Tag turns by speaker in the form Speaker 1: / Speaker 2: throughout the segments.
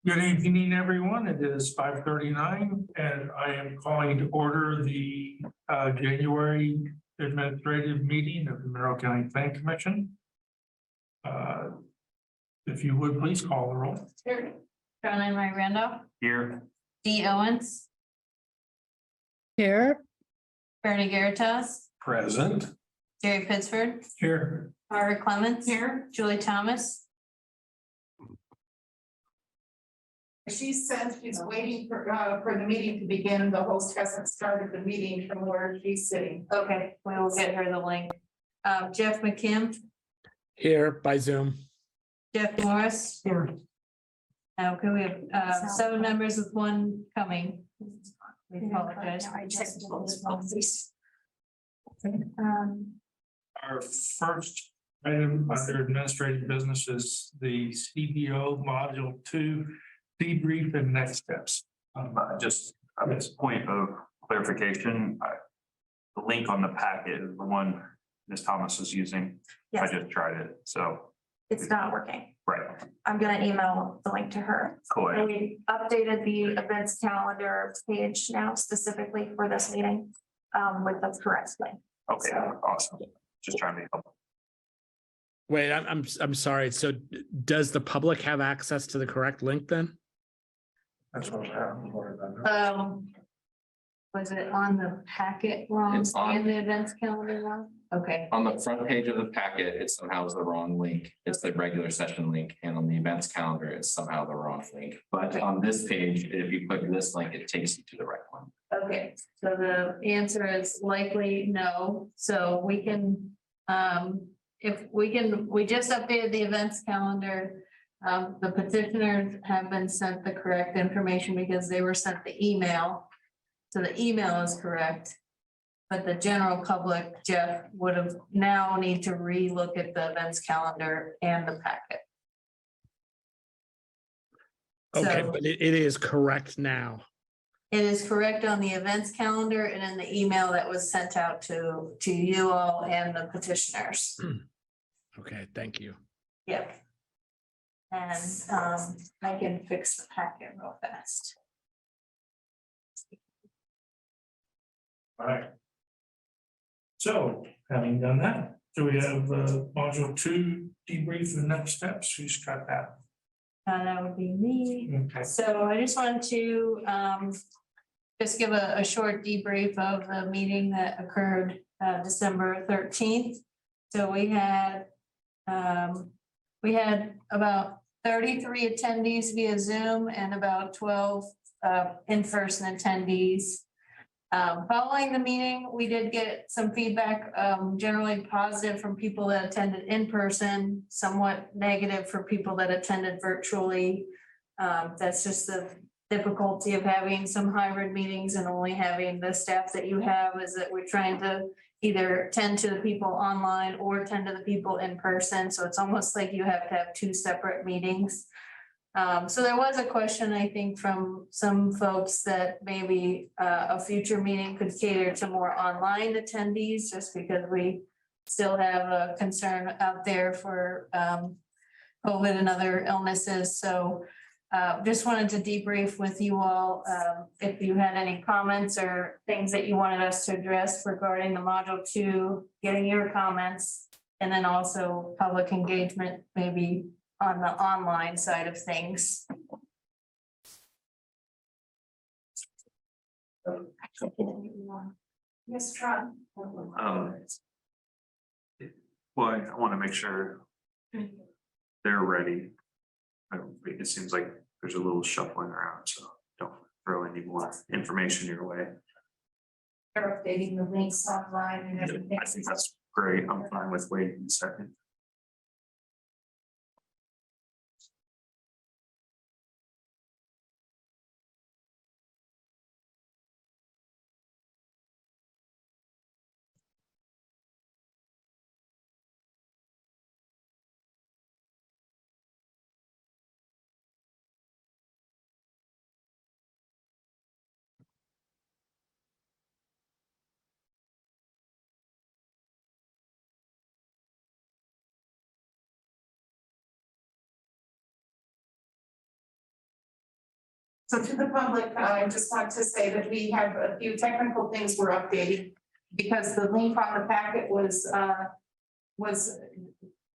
Speaker 1: Good evening, everyone. It is 5:39, and I am calling to order the January administrative meeting of the Monroe County Planning Commission. If you would, please call the roll.
Speaker 2: Here. John and Randolph.
Speaker 1: Here.
Speaker 2: Dee Owens.
Speaker 3: Here.
Speaker 2: Bernie Garitas.
Speaker 1: Present.
Speaker 2: Jerry Pittsford.
Speaker 1: Here.
Speaker 2: Barbara Clements. Here. Julie Thomas.
Speaker 3: She says she's waiting for the meeting to begin. The host hasn't started the meeting from where she's sitting.
Speaker 2: Okay, we will get her the link. Jeff McKim,
Speaker 4: Here by Zoom.
Speaker 2: Jeff Morris.
Speaker 1: Here.
Speaker 2: Okay, we have 7 members with 1 coming. We apologize.
Speaker 1: Our first item under administrative business is the CBO Module 2 debrief and next steps.
Speaker 5: Just a point of clarification, the link on the packet is the one Ms. Thomas is using.
Speaker 6: Yes.
Speaker 5: I just tried it, so.
Speaker 6: It's not working.
Speaker 5: Right.
Speaker 6: I'm gonna email the link to her.
Speaker 5: Cool.
Speaker 6: And we updated the events calendar page now specifically for this meeting with the correct link.
Speaker 5: Okay, awesome. Just trying to help.
Speaker 4: Wait, I'm sorry. So does the public have access to the correct link then?
Speaker 1: That's what I'm.
Speaker 2: Was it on the packet wrong
Speaker 7: It's on-
Speaker 2: and the events calendar wrong? Okay,
Speaker 7: On the front page of the packet, it somehow is the wrong link. It's the regular session link, and on the events calendar, it's somehow the wrong link. But on this page, if you click this link, it takes you to the right one.
Speaker 2: okay, so the answer is likely no, so we can, we just updated the events calendar. The petitioners have been sent the correct information because they were sent the email. So the email is correct. But the general public, Jeff, would have now need to relook at the events calendar and the packet.
Speaker 4: Okay,
Speaker 2: So
Speaker 4: but it is correct now.
Speaker 2: it is correct on the events calendar and in the email that was sent out to you all and the petitioners.
Speaker 4: Okay, thank you.
Speaker 2: Yep. And I can fix the packet real fast.
Speaker 1: All right. So, having done that, do we have module 2 debrief and next steps? Who's got that?
Speaker 2: That would be me.
Speaker 1: Okay.
Speaker 2: So I just wanted to just give a short debrief of the meeting that occurred December 13th. So we had about 33 attendees via Zoom and about 12 in-person attendees. Following the meeting, we did get some feedback, generally positive from people that attended in person, somewhat negative for people that attended virtually. That's just the difficulty of having some hybrid meetings and only having the staff that you have, is that we're trying to either tend to the people online or tend to the people in person. So it's almost like you have to have 2 separate meetings. So there was a question, I think, from some folks that maybe a future meeting could cater to more online attendees, just because we still have a concern out there for COVID and other illnesses. So just wanted to debrief with you all if you had any comments or things that you wanted us to address regarding the module 2, getting your comments, and then also public engagement, maybe on the online side of things.
Speaker 3: Yes, Tron.
Speaker 5: Well, I want to make sure they're ready. It seems like there's a little shuffling around, so don't throw any more information your way.
Speaker 3: They're updating the links online and everything.
Speaker 5: I think that's great. I'm fine with waiting a second.
Speaker 3: So to the public, I just want to say that we have a few technical things we're updating. Because the link on the packet was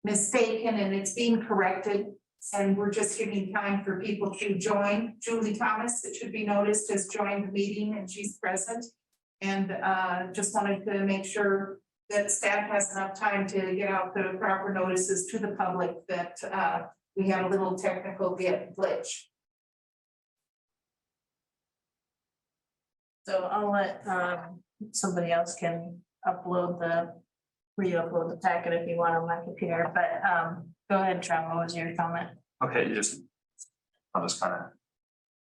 Speaker 3: mistaken and it's being corrected. And we're just giving time for people to join. Julie Thomas, it should be noticed, has joined the meeting and she's present. And just wanted to make sure that staff has enough time to get out the proper notices to the public that we had a little technical glitch.
Speaker 2: So I'll let, somebody else can re-upload the packet if you want on my computer, but, go ahead, Tron, what was your comment?
Speaker 5: Okay, I'll just kind of,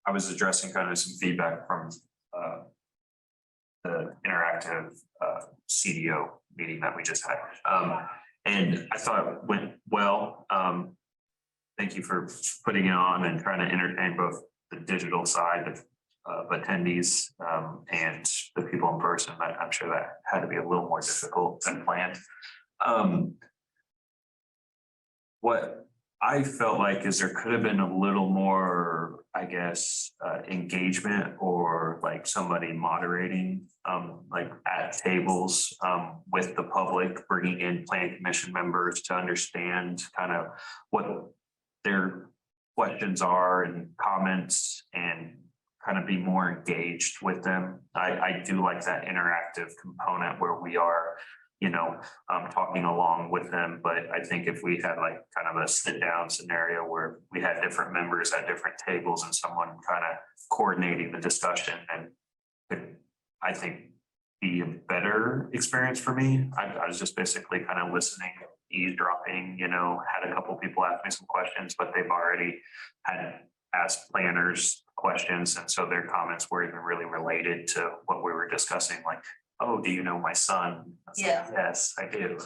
Speaker 5: I was addressing kind of some feedback from the interactive CDO meeting that we just had. And I thought it went well. Thank you for putting it on and trying to entertain both the digital side of attendees and the people in person. I'm sure that had to be a little more difficult than planned. What I felt like is there could have been a little more, I guess, engagement or like somebody moderating, like at tables with the public, bringing in planning commission members to understand kind of what their questions are and comments and kind of be more engaged with them. I do like that interactive component where we are, you know, talking along with them. But I think if we had like kind of a sit down scenario where we had different members at different tables and someone kind of coordinating the discussion, and could, I think, be a better experience for me. I was just basically kind of listening, eavesdropping, you know, had a couple people ask me some questions, but they've already had asked planners questions. And so their comments were even really related to what we were discussing, like, oh, do you know my son? I was like,
Speaker 2: Yeah.
Speaker 5: yes, I do.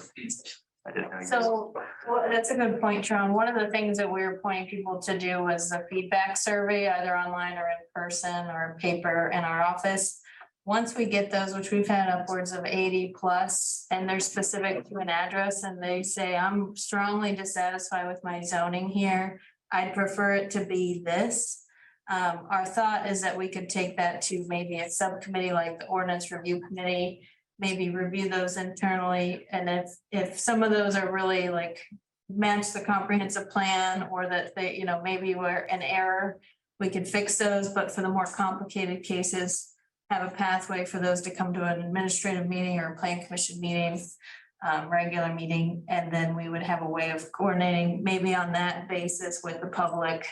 Speaker 5: I didn't know. he was-"
Speaker 2: So, well, that's a good point, Tron. One of the things that we were pointing people to do was a feedback survey, either online or in person or paper in our office. Once we get those, which we've had upwards of 80 plus, and they're specific to an address, and they say, I'm strongly dissatisfied with my zoning here. I'd prefer it to be this. Our thought is that we could take that to maybe a subcommittee like the ordinance review committee, maybe review those internally. And if some of those are really like match the comprehensive plan, or that they, you know, maybe were an error, we could fix those. But for the more complicated cases, have a pathway for those to come to an administrative meeting or a plan commission meeting, regular meeting, and then we would have a way of coordinating maybe on that basis with the public,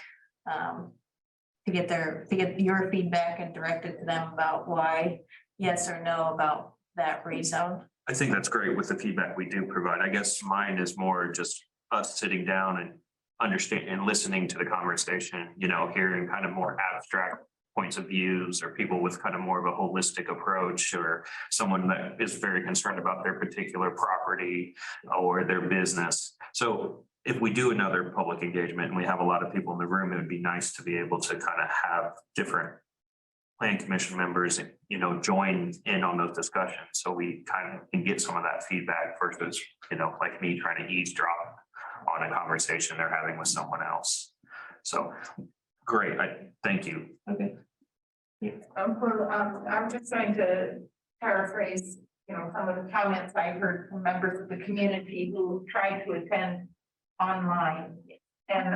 Speaker 2: to get your feedback and direct it to them about why yes or no about that rezone.
Speaker 5: I think that's great with the feedback we do provide. I guess mine is more just us sitting down and understanding and listening to the conversation, you know, hearing kind of more abstract points of views, or people with kind of more of a holistic approach, or someone that is very concerned about their particular property or their business. So if we do another public engagement and we have a lot of people in the room, it would be nice to be able to kind of have different plan commission members, you know, join in on those discussions. So we kind of can get some of that feedback versus, you know, like me trying to eavesdrop on a conversation they're having with someone else. So great, thank you.
Speaker 2: Okay.
Speaker 3: I'm just going to paraphrase, you know, some of the comments I heard from members of the community who tried to attend online. And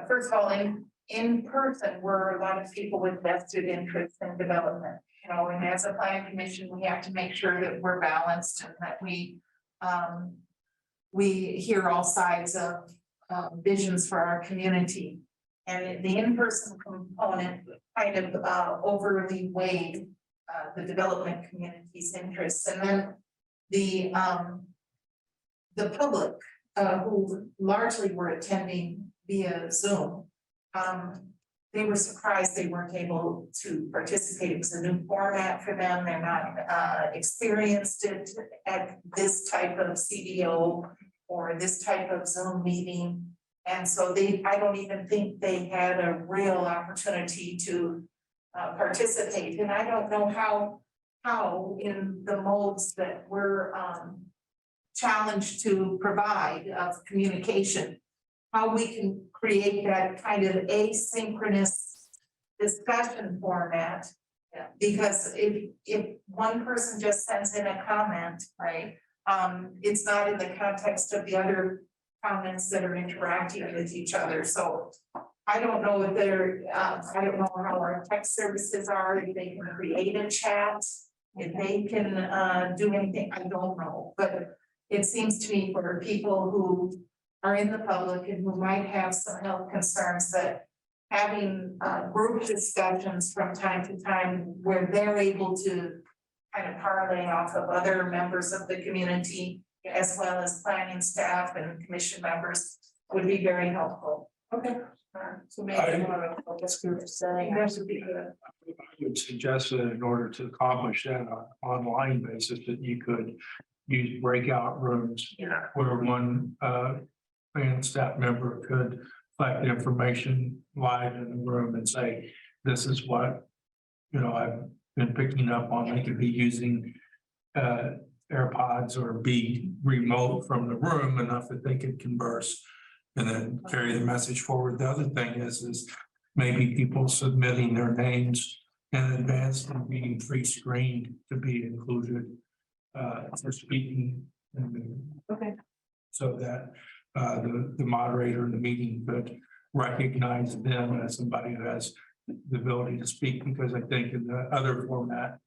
Speaker 3: first of all, in person, we're a lot of people with vested interest in development, you know, and as a planning commission, we have to make sure that we're balanced and that we hear all sides of visions for our community. And the in-person component kind of overly weighed the development community's interests. And then the public who largely were attending via Zoom, they were surprised they weren't able to participate. It was a new format for them. They're not experienced it at this type of CDO or this type of Zoom meeting. And so I don't even think they had a real opportunity to participate. And I don't know how in the modes that we're challenged to provide of communication, how we can create that kind of asynchronous discussion format.
Speaker 2: Yeah.
Speaker 3: Because if one person just sends in a comment,
Speaker 2: Right.
Speaker 3: it's not in the context of the other comments that are interacting with each other, so. I don't know if they're, I don't know how our tech services are, if they can create a chat, if they can, do anything, I don't know, but. It seems to me for people who are in the public and who might have some health concerns that. Having, group discussions from time to time where they're able to. Kind of parlay off of other members of the community, as well as planning staff and commission members, would be very helpful.
Speaker 2: Okay. So maybe
Speaker 1: I-
Speaker 2: more of a focus group setting.
Speaker 3: That would be good.
Speaker 1: I would suggest that in order to accomplish that on an online basis, that you could use breakout rooms.
Speaker 5: Yeah.
Speaker 1: Where one plan staff member could collect the information live in the room and say, this is what, I've been picking up on. They could be using AirPods or be remote from the room enough that they could converse and then carry the message forward. The other thing is maybe people submitting their names in advance and being pre-screened to be included for speaking.
Speaker 2: Okay.
Speaker 1: So that the moderator in the meeting could recognize them as somebody who has the ability to speak, because I think in the other format,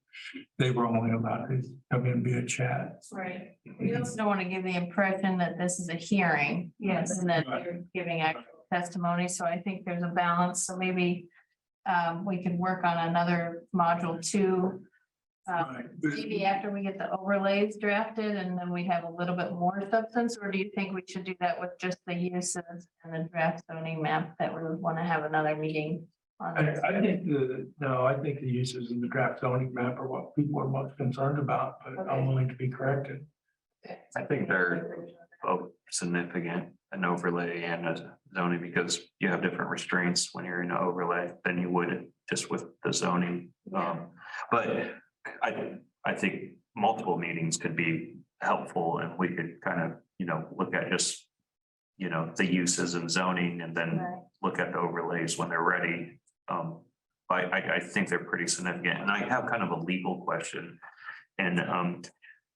Speaker 1: they were only allowed to come in via chat.
Speaker 2: Right. We also don't want to give the impression that this is a hearing.
Speaker 3: Yes.
Speaker 2: And that you're giving actual testimony, so I think there's a balance, so maybe we could work on another module too.
Speaker 1: Right.
Speaker 2: Maybe after we get the overlays drafted and then we have a little bit more substance, or do you think we should do that with just the uses and the draft zoning map, that we would want to have another meeting? On this?
Speaker 1: I think I think the uses in the draft zoning map are what people are most concerned about, but I'm willing to be corrected.
Speaker 5: I think they're both significant, an overlay and a zoning, because you have different restraints when you're in an overlay than you would just with the zoning. But I think multiple meetings could be helpful, and we could kind of, look at just, the uses and zoning, and then
Speaker 2: Right.
Speaker 5: look at the overlays when they're ready. I think they're pretty significant, and I have kind of a legal question. And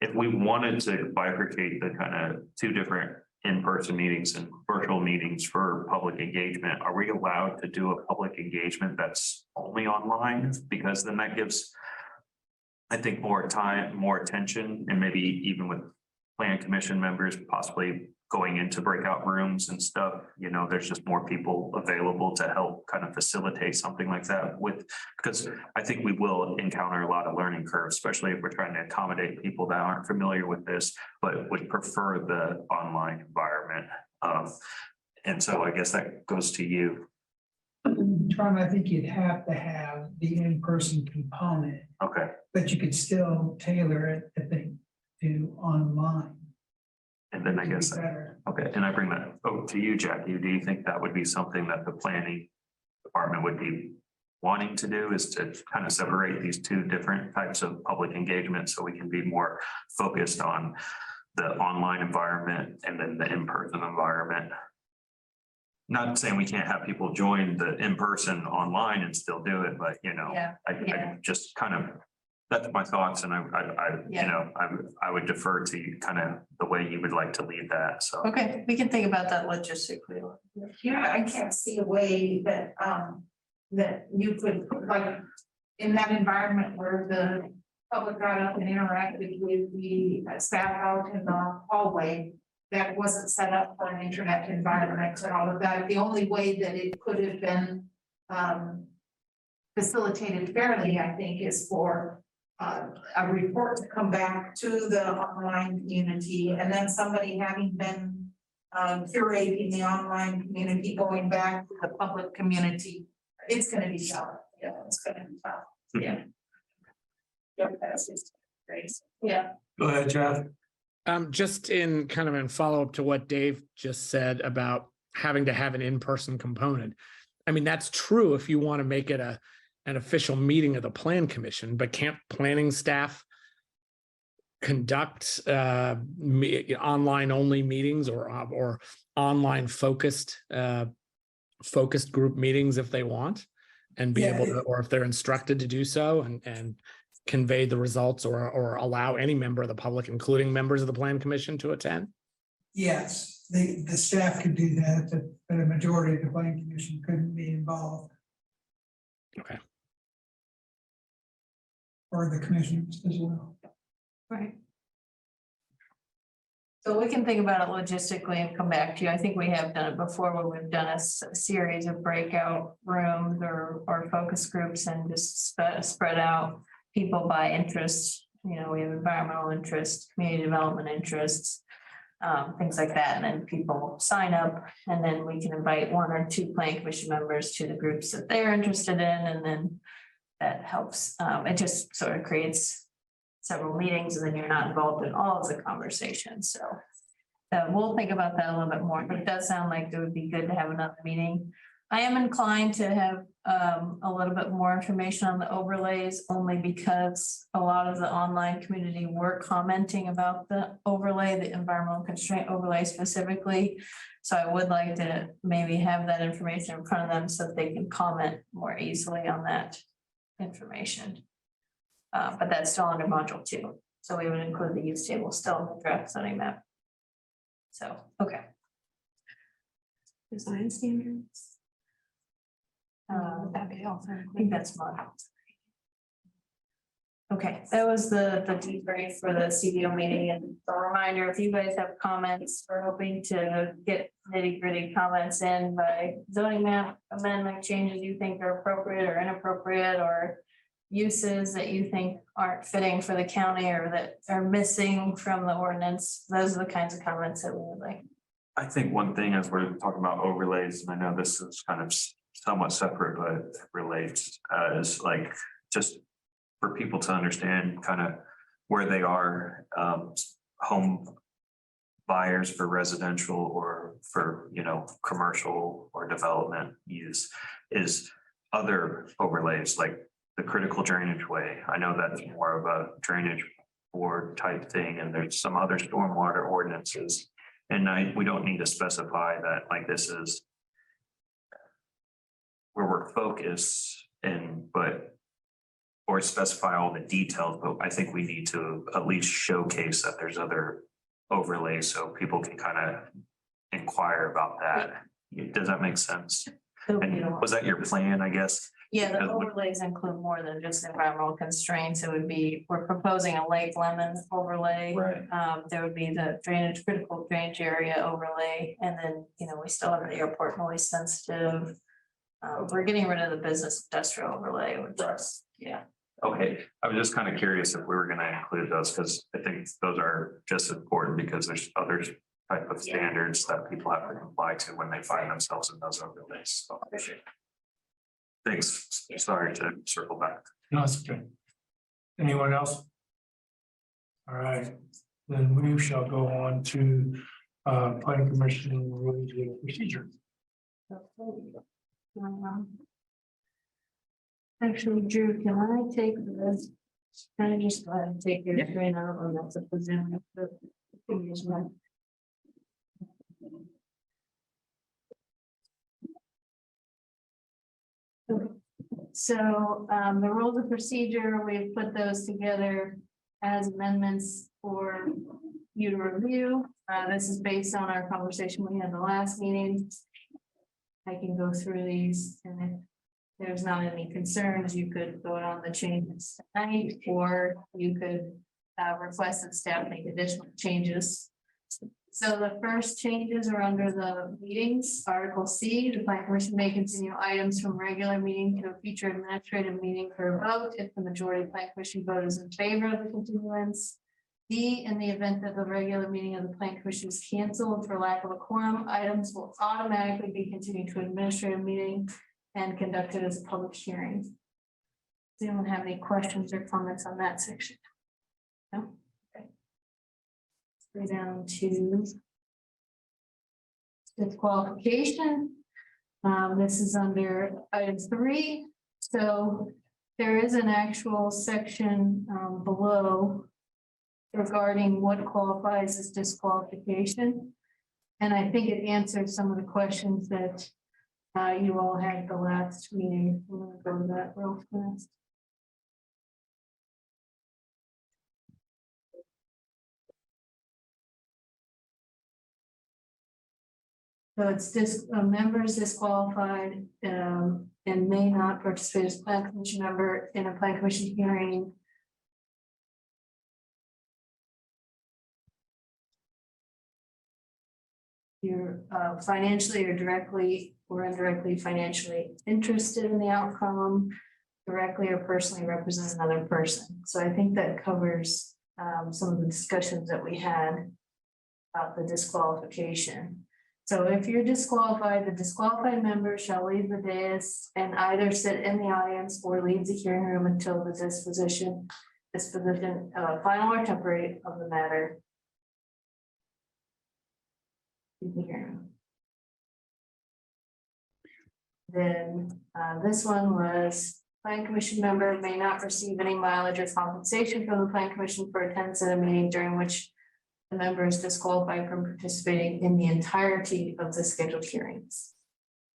Speaker 5: if we wanted to bifurcate the kind of two different in-person meetings and virtual meetings for public engagement, are we allowed to do a public engagement that's only online? Because then that gives, I think, more time, more attention, and maybe even with plan commission members possibly going into breakout rooms and stuff, there's just more people available to help kind of facilitate something like that because I think we will encounter a lot of learning curves, especially if we're trying to accommodate people that aren't familiar with this, but would prefer the online environment. And so I guess that goes to you.
Speaker 8: Tron, I think you'd have to have the in-person component,
Speaker 5: Okay.
Speaker 8: but you could still tailor it, I think, to online.
Speaker 5: And then I
Speaker 8: Which would be
Speaker 5: guess,
Speaker 8: better.
Speaker 5: okay, and I bring that to you, Jackie. Do you think that would be something that the planning department would be wanting to do, is to kind of separate these two different types of public engagement so we can be more focused on the online environment and then the in-person environment? Not saying we can't have people join the in-person online and still do it, but
Speaker 2: Yeah.
Speaker 5: I just kind of, that's my thoughts, and I would defer to you kind of the way you would like to lead that, so.
Speaker 2: Okay, we can think about that logistically.
Speaker 3: I can't see a way that, that you could, like, in that environment where the public got up and interacted with the staff out in the hallway, that wasn't set up for an internet environment and all of that. The only way that it could have been, facilitated fairly, I think, is for a report to come back to the online community, and then somebody having been curating the online community, going back to the public community. It's gonna be tough. Yeah, it's gonna be tough. Yeah. Yep, that's just great.
Speaker 2: Yeah.
Speaker 1: Go ahead, Jeff.
Speaker 4: Just in follow-up to what Dave just said about having to have an in-person component. I mean, that's true if you want to make it an official meeting of the plan commission, but can't planning staff conduct online only meetings or online focused group meetings if they want, and be able to, or if they're instructed to do so, and convey the results or allow any member of the public, including members of the Plan Commission, to attend?
Speaker 8: Yes, the staff could do that, but a majority of the planning commission couldn't be involved.
Speaker 4: Okay.
Speaker 8: Or the commissioners as well.
Speaker 2: Right. So we can think about it logistically and come back to you. I think we have done it before where we've done a series of breakout rooms or focus groups and just spread out people by interest. You know, we have environmental interest, community development interests, things like that. And then people sign up, and then we can invite 1 or 2 planning commission members to the groups that they're interested in. And then that helps. It just sort of creates several meetings, and then you're not involved in all of the conversations. So we'll think about that a little bit more, but it does sound like it would be good to have another meeting. I am inclined to have a little bit more information on the overlays, only because a lot of the online community were commenting about the overlay, the environmental constraint overlay specifically. So I would like to maybe have that information in front of them so that they can comment more easily on that information. But that's still under module 2. So we would include the use table still in the draft zoning map. So, okay.
Speaker 6: Design standards.
Speaker 2: I think that's module. Okay, that was the debrief for the CDO meeting, and a reminder, if you guys have comments, we're hoping to get nitty-gritty comments in by zoning map amendment changes you think are appropriate or inappropriate, or uses that you think aren't fitting for the county or that are missing from the ordinance. Those are the kinds of comments that we would like.
Speaker 5: I think one thing as we're talking about overlays, and I know this is kind of somewhat separate, but it relates, is like just for people to understand kind of where they are, home buyers for residential or for, you know, commercial or development use, is other overlays like the critical drainage way. I know that's more of a drainage board type thing, and there's some other stormwater ordinances. And we don't need to specify that like this is where we're focused or specify all the details, but I think we need to at least showcase that there's other overlays so people can kind of inquire about that. Does that make sense? And was that your plan, I guess?
Speaker 2: Yeah, the overlays include more than just environmental constraints. It would be, we're proposing a Lake Lemon overlay.
Speaker 5: Right.
Speaker 2: There would be the critical drainage area overlay. And then, you know, we still have the airport noise sensitive. We're getting rid of the business industrial overlay, which is, yeah.
Speaker 5: Okay, I was just kind of curious if we were going to include those, because I think those are just important because there's other type of standards that people have to comply to when they find themselves in those overlays. So, thanks. Sorry to circle back.
Speaker 1: No, it's okay. Anyone else? All right, then we shall go on to planning commission rules of procedure.
Speaker 2: Actually, Drew, can I take this? Can I just take your screen out on that's a Zoom? So the rules of procedure, we've put those together as amendments for you to review. This is based on our conversation we had the last meeting. I can go through these, and if there's not any concerns, you could vote on the changes tonight, or you could request that staff make additional changes. So the first changes are under the meetings, Article C, the planning commission may continue items from regular meeting to a future administrative meeting for a vote if the majority of planning commission vote is in favor of the continuance. D, in the event that the regular meeting of the planning commission is canceled for lack of a quorum, items will automatically be continued to an administrative meeting and conducted as a public hearing. Does anyone have any questions or comments on that section? No? Okay. Let's go down to disqualification. This is under item 3. So there is an actual section below regarding what qualifies as disqualification. And I think it answers some of the questions that you all had at the last meeting. I'm gonna go to that real fast. So it's members disqualified and may not participate as plan commission member in a plan commission hearing. You're financially or directly or indirectly financially interested in the outcome, directly or personally represent another person. So I think that covers some of the discussions that we had about the disqualification. So if you're disqualified, the disqualified member shall leave the dais and either sit in the audience or leave the hearing room until the disposition, final or temporary of the matter. Then this one was plan commission member may not receive any mileage or compensation from the plan commission for attendance at a meeting during which the member is disqualified from participating in the entirety of the scheduled hearings.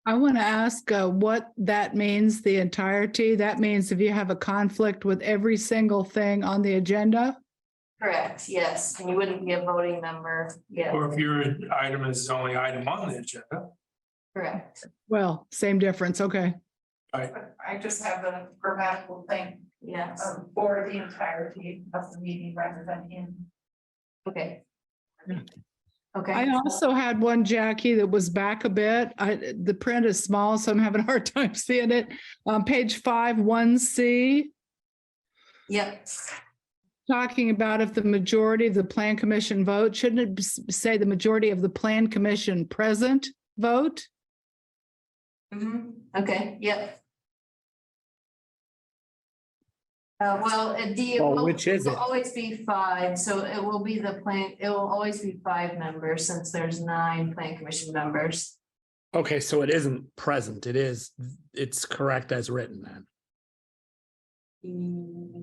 Speaker 9: I want to ask what that means, the entirety. That means if you have a conflict with every single thing on the agenda?
Speaker 2: Correct, yes, and you wouldn't be a voting member, yeah,
Speaker 1: Or if your item is the only item on the agenda.
Speaker 2: correct,
Speaker 9: Well, same difference. Okay.
Speaker 3: I just have a grammatical thing,
Speaker 2: yes,
Speaker 3: for the entirety of the meeting rather than in.
Speaker 2: okay.
Speaker 9: Yeah.
Speaker 2: Okay.
Speaker 9: I also had one, Jackie, that was back a bit. The print is small, so I'm having a hard time seeing it. Page 5, 1C,
Speaker 2: Yep,
Speaker 9: talking about if the majority of the plan commission vote, shouldn't it say the majority of the plan commission present vote?
Speaker 2: okay, yep.
Speaker 4: Well, which is
Speaker 2: will
Speaker 4: it?
Speaker 2: always be 5, so it will be it will always be 5 members since there's 9 plan commission members.
Speaker 4: Okay, so it isn't present. It's correct as written then.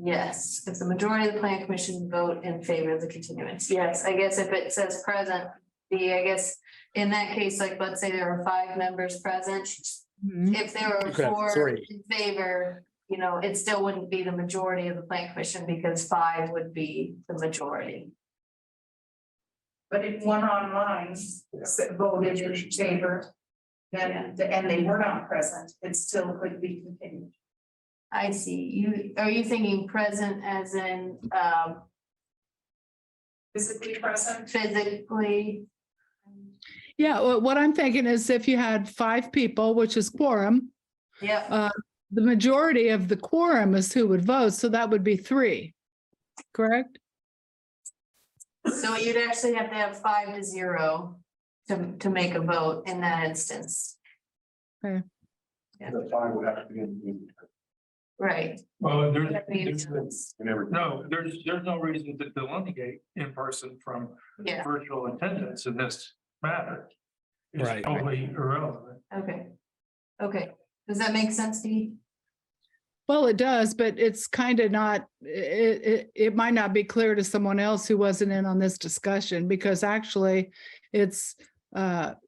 Speaker 2: Yes, if the majority of the plan commission vote in favor of the continuance, yes, I guess if it says present, I guess in that case, like, let's say there are 5 members present. If there are
Speaker 4: You could have
Speaker 2: 4
Speaker 4: 3.
Speaker 2: in favor, it still wouldn't be the majority of the plan commission because 5 would be the majority.
Speaker 3: But if one online voted in favor, then, and they were not present, it still could be continued.
Speaker 2: I see. Are you thinking present as in
Speaker 3: Physically present?
Speaker 2: physically?
Speaker 9: Yeah, well, what I'm thinking is if you had 5 people, which is quorum,
Speaker 2: Yep,
Speaker 9: the majority of the quorum is who would vote, so that would be 3, correct?
Speaker 2: so you'd actually have to have 5-0 to make a vote in that instance.
Speaker 9: Okay.
Speaker 2: Yeah.
Speaker 10: The 5 would have to be in.
Speaker 2: Right.
Speaker 1: Well,
Speaker 2: That means-
Speaker 1: there's no reason to delineate in person from
Speaker 2: Yeah,
Speaker 1: virtual attendance in this matter. It's
Speaker 4: Right.
Speaker 1: totally irrelevant.
Speaker 2: okay. Okay, does that make sense to you?
Speaker 9: Well, it does, but it's kind of not, it might not be clear to someone else who wasn't in on this discussion, because actually it's the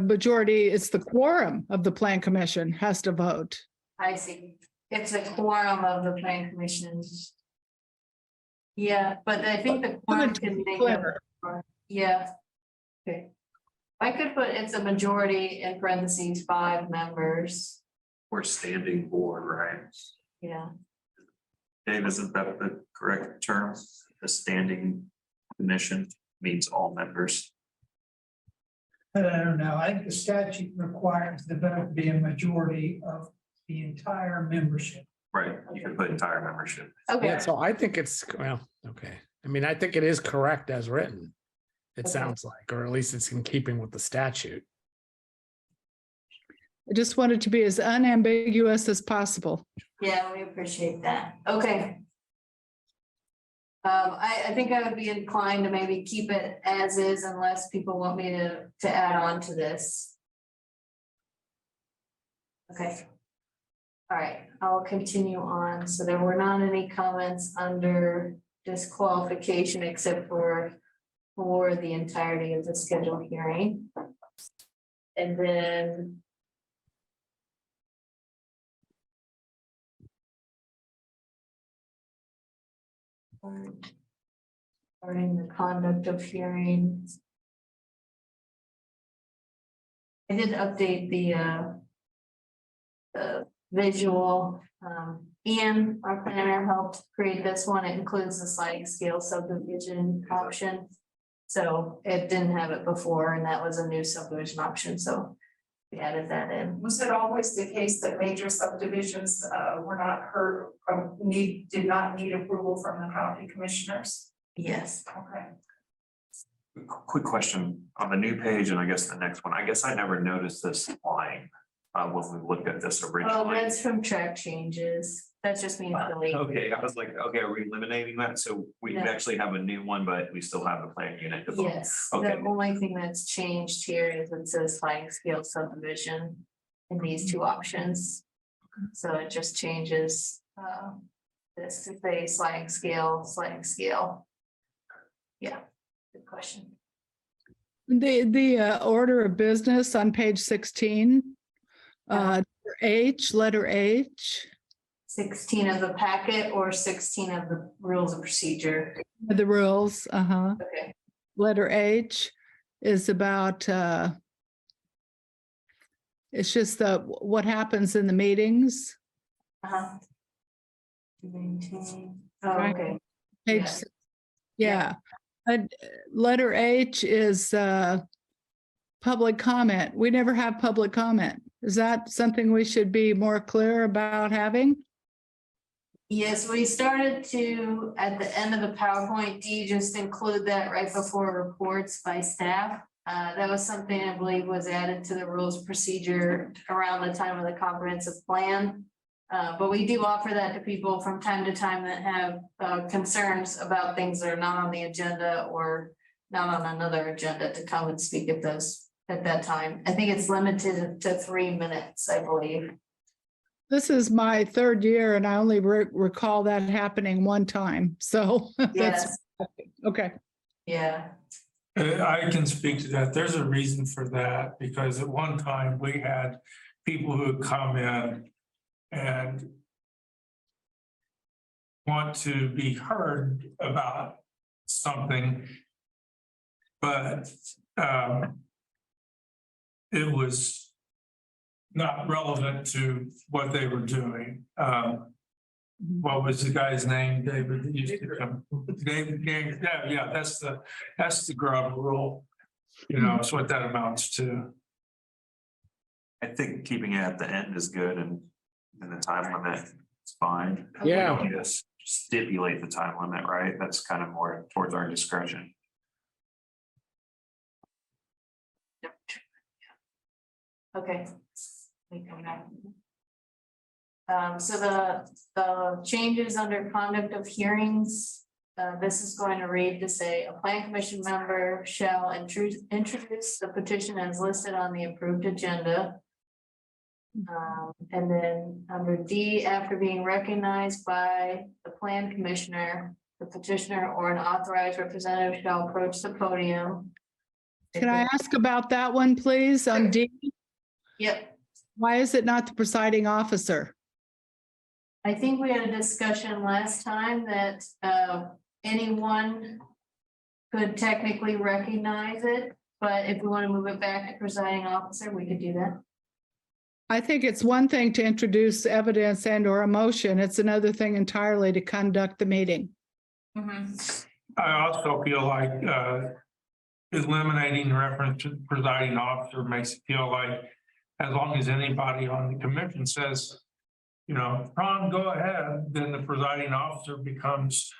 Speaker 9: majority, it's the quorum of the plan commission has to vote.
Speaker 2: I see. It's a quorum of the plan commission. Yeah, but I think the quorum can make it.
Speaker 9: Clever.
Speaker 2: Yeah. Okay. I could put it's a majority in parentheses 5 members.
Speaker 5: Or standing board, right?
Speaker 2: Yeah.
Speaker 5: Dave, isn't that the correct term? The standing commission means all members.
Speaker 8: I don't know. I think the statute requires the vote be a majority of the entire membership.
Speaker 5: Right, you can put entire membership.
Speaker 2: Okay.
Speaker 4: Yeah, so I think okay. I mean, I think it is correct as written. It
Speaker 2: Okay.
Speaker 4: sounds like, or at least it's in keeping with the statute.
Speaker 9: I just want it to be as unambiguous as possible.
Speaker 2: Yeah, we appreciate that. Okay. I think I would be inclined to maybe keep it as is unless people want me to add on to this. Okay. All right, I'll continue on. So there were not any comments under disqualification except for the entirety of the scheduled hearing. And then regarding the conduct of hearings. I did update the visual, Ian, our planner, helped create this one. It includes the sliding scale subdivision option. So it didn't have it before, and that was a new subdivision option, so we added that in.
Speaker 3: Was it always the case that major subdivisions were not heard, did not need approval from the county commissioners?
Speaker 2: Yes.
Speaker 3: Okay.
Speaker 5: Quick question on the new page, and I guess the next one, I guess I never noticed this line when we looked at this
Speaker 2: Oh,
Speaker 5: originally.
Speaker 2: that's from track changes. That just means delete.
Speaker 5: Okay, I was like, okay, are we eliminating that? So we
Speaker 2: No.
Speaker 5: actually have a new one, but we still have the plan unit. developed.
Speaker 2: Yes,
Speaker 5: Okay.
Speaker 2: the only thing that's changed here is it says sliding scale subdivision in these two options. So it just changes this to say sliding scale. Yeah, good question.
Speaker 9: The order of business on page 16. Letter H,
Speaker 2: 16 of the packet or 16 of the rules of procedure.
Speaker 9: the rules,
Speaker 2: Okay,
Speaker 9: letter H is about, it's just what happens in the meetings.
Speaker 2: Maintain, oh,
Speaker 9: Right.
Speaker 2: okay,
Speaker 9: Page,
Speaker 2: Yeah.
Speaker 9: six. Yeah. Letter H is public comment. We never have public comment. Is that something we should be more clear about having?
Speaker 2: yes, we started to, at the end of the PowerPoint, D, just include that right before reports by staff. That was something I believe was added to the rules of procedure around the time of the comprehensive plan. But we do offer that to people from time to time that have concerns about things that are not on the agenda or not on another agenda to come and speak at those at that time. I think it's limited to 3 minutes, I believe.
Speaker 9: This is my third year and I only recall that happening one time. So that's
Speaker 2: Yes,
Speaker 9: okay.
Speaker 2: yeah,
Speaker 1: I can speak to that. There's a reason for that, because at one time we had people who would come in and want to be heard about something, but it was not relevant to what they were doing. What was the guy's name, David, that used to come? David, yeah, that's the grub rule. You know, it's what that amounts to.
Speaker 5: I think keeping it at the end is good, and the time limit is fine.
Speaker 4: Yeah.
Speaker 5: We don't just stipulate the time limit, right? That's kind of more towards our discretion.
Speaker 2: okay. We come back. So the changes under conduct of hearings, this is going to read to say, a plan commission member shall introduce the petition as listed on the approved agenda. And then under D, after being recognized by the plan commissioner, the petitioner or an authorized representative shall approach the podium.
Speaker 9: Can I ask about that one, please, on D?
Speaker 2: Yep,
Speaker 9: Why is it not the presiding officer?
Speaker 2: I think we had a discussion last time that anyone could technically recognize it, but if we want to move it back to presiding officer, we could do that.
Speaker 9: I think it's one thing to introduce evidence and or emotion. It's another thing entirely to conduct the meeting.
Speaker 1: I also feel like eliminating reference to the presiding officer makes it feel like as long as anybody on the commission says, you know, Ron, go ahead, then the presiding officer becomes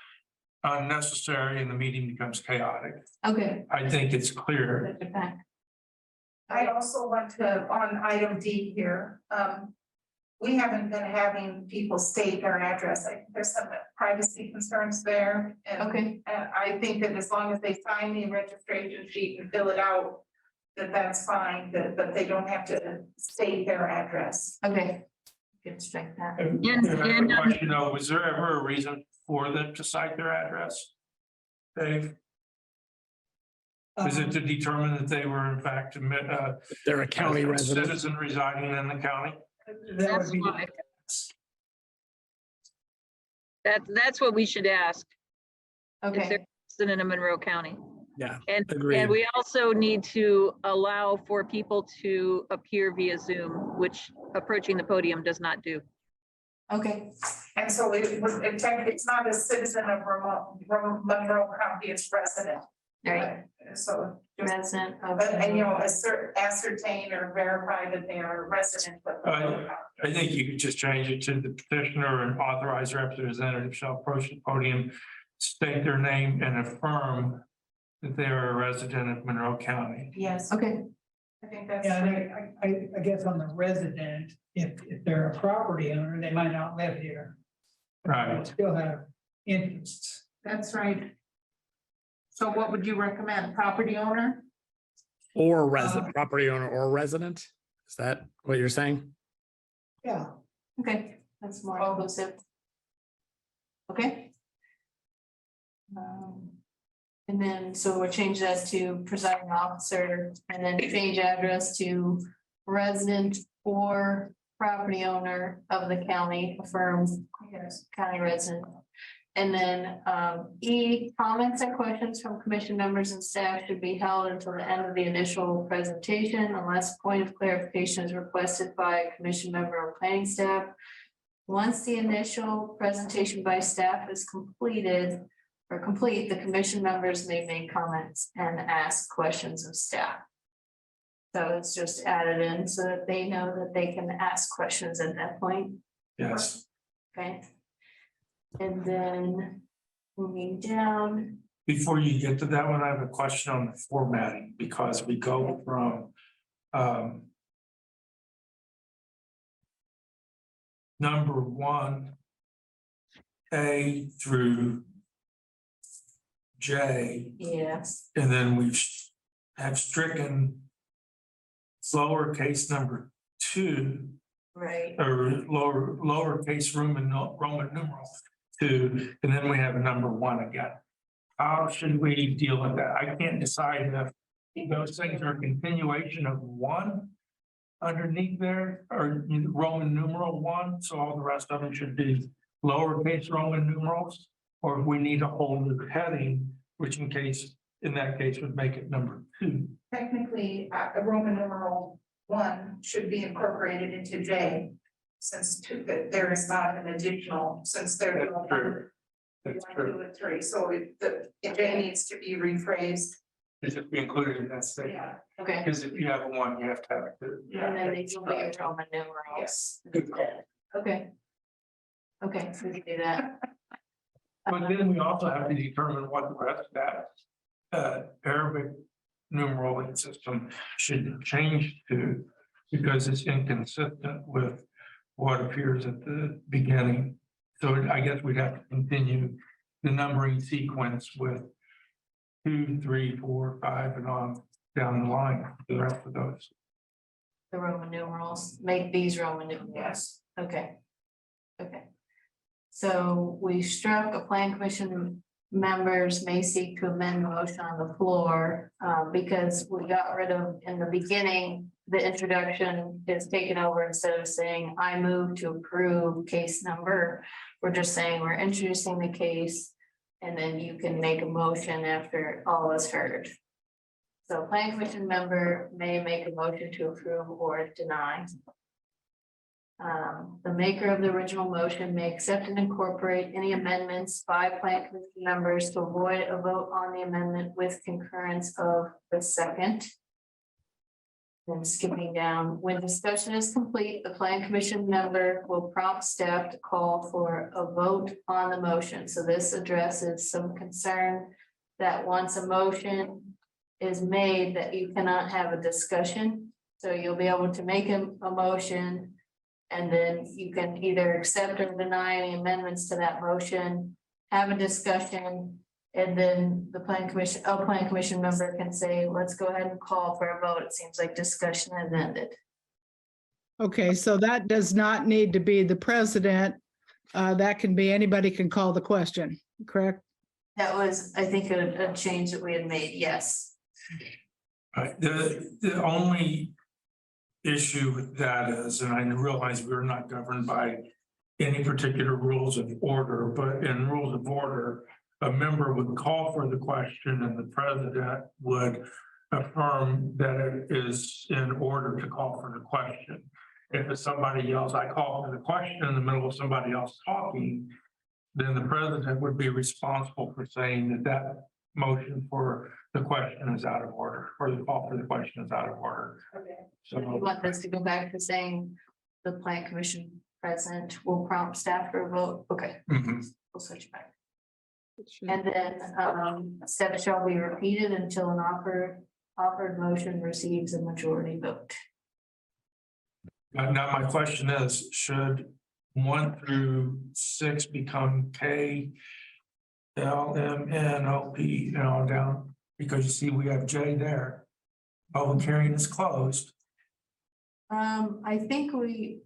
Speaker 1: unnecessary and the meeting becomes chaotic.
Speaker 2: Okay.
Speaker 1: I think it's clear.
Speaker 2: Put it back.
Speaker 3: I also want to, on item D here, we haven't been having people state their address. I think there's some privacy concerns there.
Speaker 2: Okay.
Speaker 3: And I think that as long as they sign the registration sheet and fill it out, that's fine, but they don't have to state their address.
Speaker 2: Okay. Can strike that.
Speaker 1: And
Speaker 10: And-
Speaker 1: I have
Speaker 10: and,
Speaker 1: a question though, was there ever a reason for them to cite their address? Dave, is it to determine that they were in fact
Speaker 4: They're a county
Speaker 1: a
Speaker 4: resident.
Speaker 1: citizen residing in the county?
Speaker 8: That
Speaker 10: That's
Speaker 8: would be,
Speaker 10: why. That's what we should ask. If
Speaker 2: Okay,
Speaker 10: they're resident in Monroe County.
Speaker 4: Yeah,
Speaker 10: And
Speaker 4: agreed.
Speaker 10: we also need to allow for people to appear via Zoom, which approaching the podium does not do.
Speaker 2: okay,
Speaker 3: And so it's not a citizen of Monroe County, it's resident.
Speaker 2: right,
Speaker 3: So just,
Speaker 2: resident of.
Speaker 3: but, and you know, ascertain or verify that they are a resident of Monroe County.
Speaker 1: I think you could just change it to the petitioner and authorized representative shall approach the podium, state their name and affirm that they are a resident of Monroe County.
Speaker 3: Yes,
Speaker 2: Okay,
Speaker 3: I think that's
Speaker 8: yeah,
Speaker 3: right.
Speaker 8: I guess on the resident, if they're a property owner, they might not live here.
Speaker 1: Right.
Speaker 8: But still have interests.
Speaker 2: that's right. So what would you recommend? Property owner?
Speaker 4: Or resident, property owner or resident? Is that what you're saying?
Speaker 8: Yeah,
Speaker 2: Okay, that's more inclusive. Okay. And then, so we'll change that to presiding officer and then change address to resident or property owner of the county, affirmed county resident. And then E, comments and questions from commission members and staff should be held until the end of the initial presentation unless a point of clarification is requested by a commission member or planning staff. Once the initial presentation by staff is completed or complete, the commission members may make comments and ask questions of staff. So it's just added in so that they know that they can ask questions at that point.
Speaker 1: Yes.
Speaker 2: Okay. And then moving down,
Speaker 1: Before you get to that one, I have a question on the formatting because we go from number 1A through J,
Speaker 2: yes,
Speaker 1: and then we have stricken lowercase number 2
Speaker 2: right,
Speaker 1: or lowercase Roman numeral 2, and then we have a number 1 again. How should we deal with that? I can't decide if those things are a continuation of 1 underneath there or Roman numeral 1, so all the rest of them should be lowercase Roman numerals, or if we need a whole new heading, which in that case would make it number 2.
Speaker 3: Technically, a Roman numeral 1 should be incorporated into J. Since there is not an additional, since they're.
Speaker 1: That's true. That's true.
Speaker 3: 2 and 3, so if J needs to be rephrased.
Speaker 1: It should be included in that statement.
Speaker 3: Yeah.
Speaker 2: okay.
Speaker 1: Because if you have a 1, you have to have a 2.
Speaker 2: And then they will be Roman numerals.
Speaker 3: Yes.
Speaker 2: Okay. Okay, so we can do that.
Speaker 1: But then we also have to determine what the rest of that Arabic numeraling system should change to, because it's inconsistent with what appears at the beginning. So I guess we'd have to continue the numbering sequence with 2, 3, 4, 5, and on down the line, the rest of those.
Speaker 2: The Roman numerals, make these Roman numerals.
Speaker 3: Yes.
Speaker 2: Okay. Okay. So we struck a plan commission members may seek to amend the motion on the floor because we got rid of in the beginning, the introduction is taken over instead of saying I move to approve case number. We're just saying we're introducing the case and then you can make a motion after all is heard. So plan commission member may make a motion to approve or deny. The maker of the original motion may accept and incorporate any amendments by plan commission members to avoid a vote on the amendment with concurrence of the second. Then skipping down, when discussion is complete, the plan commission member will prompt staff to call for a vote on the motion. So this addresses some concern that once a motion is made, that you cannot have a discussion. So you'll be able to make a motion. And then you can either accept or deny any amendments to that motion, have a discussion, and then the plan commission member can say, let's go ahead and call for a vote. It seems like discussion has ended.
Speaker 9: Okay, so that does not need to be the president. That can be, anybody can call the question, correct?
Speaker 2: That was, I think, a change that we had made, yes.
Speaker 1: Right, the only issue with that is, and I realize we're not governed by any particular rules of order, but in rules of order, a member would call for the question and the president would affirm that it is in order to call for the question. If it's somebody else, I call for the question in the middle of somebody else talking, then the president would be responsible for saying that that motion for the question is out of order, or the call for the question is out of order.
Speaker 2: So you want this to go back to saying the plan commission president will prompt staff for a vote? Okay,
Speaker 1: Mhm.
Speaker 2: we'll switch back. And then steps shall be repeated until an offered motion receives a majority vote.
Speaker 1: Now, my question is, should 1 through 6 become K, L, M, N, O, P, down? Because you see, we have J there. Public hearing is closed.
Speaker 2: I think we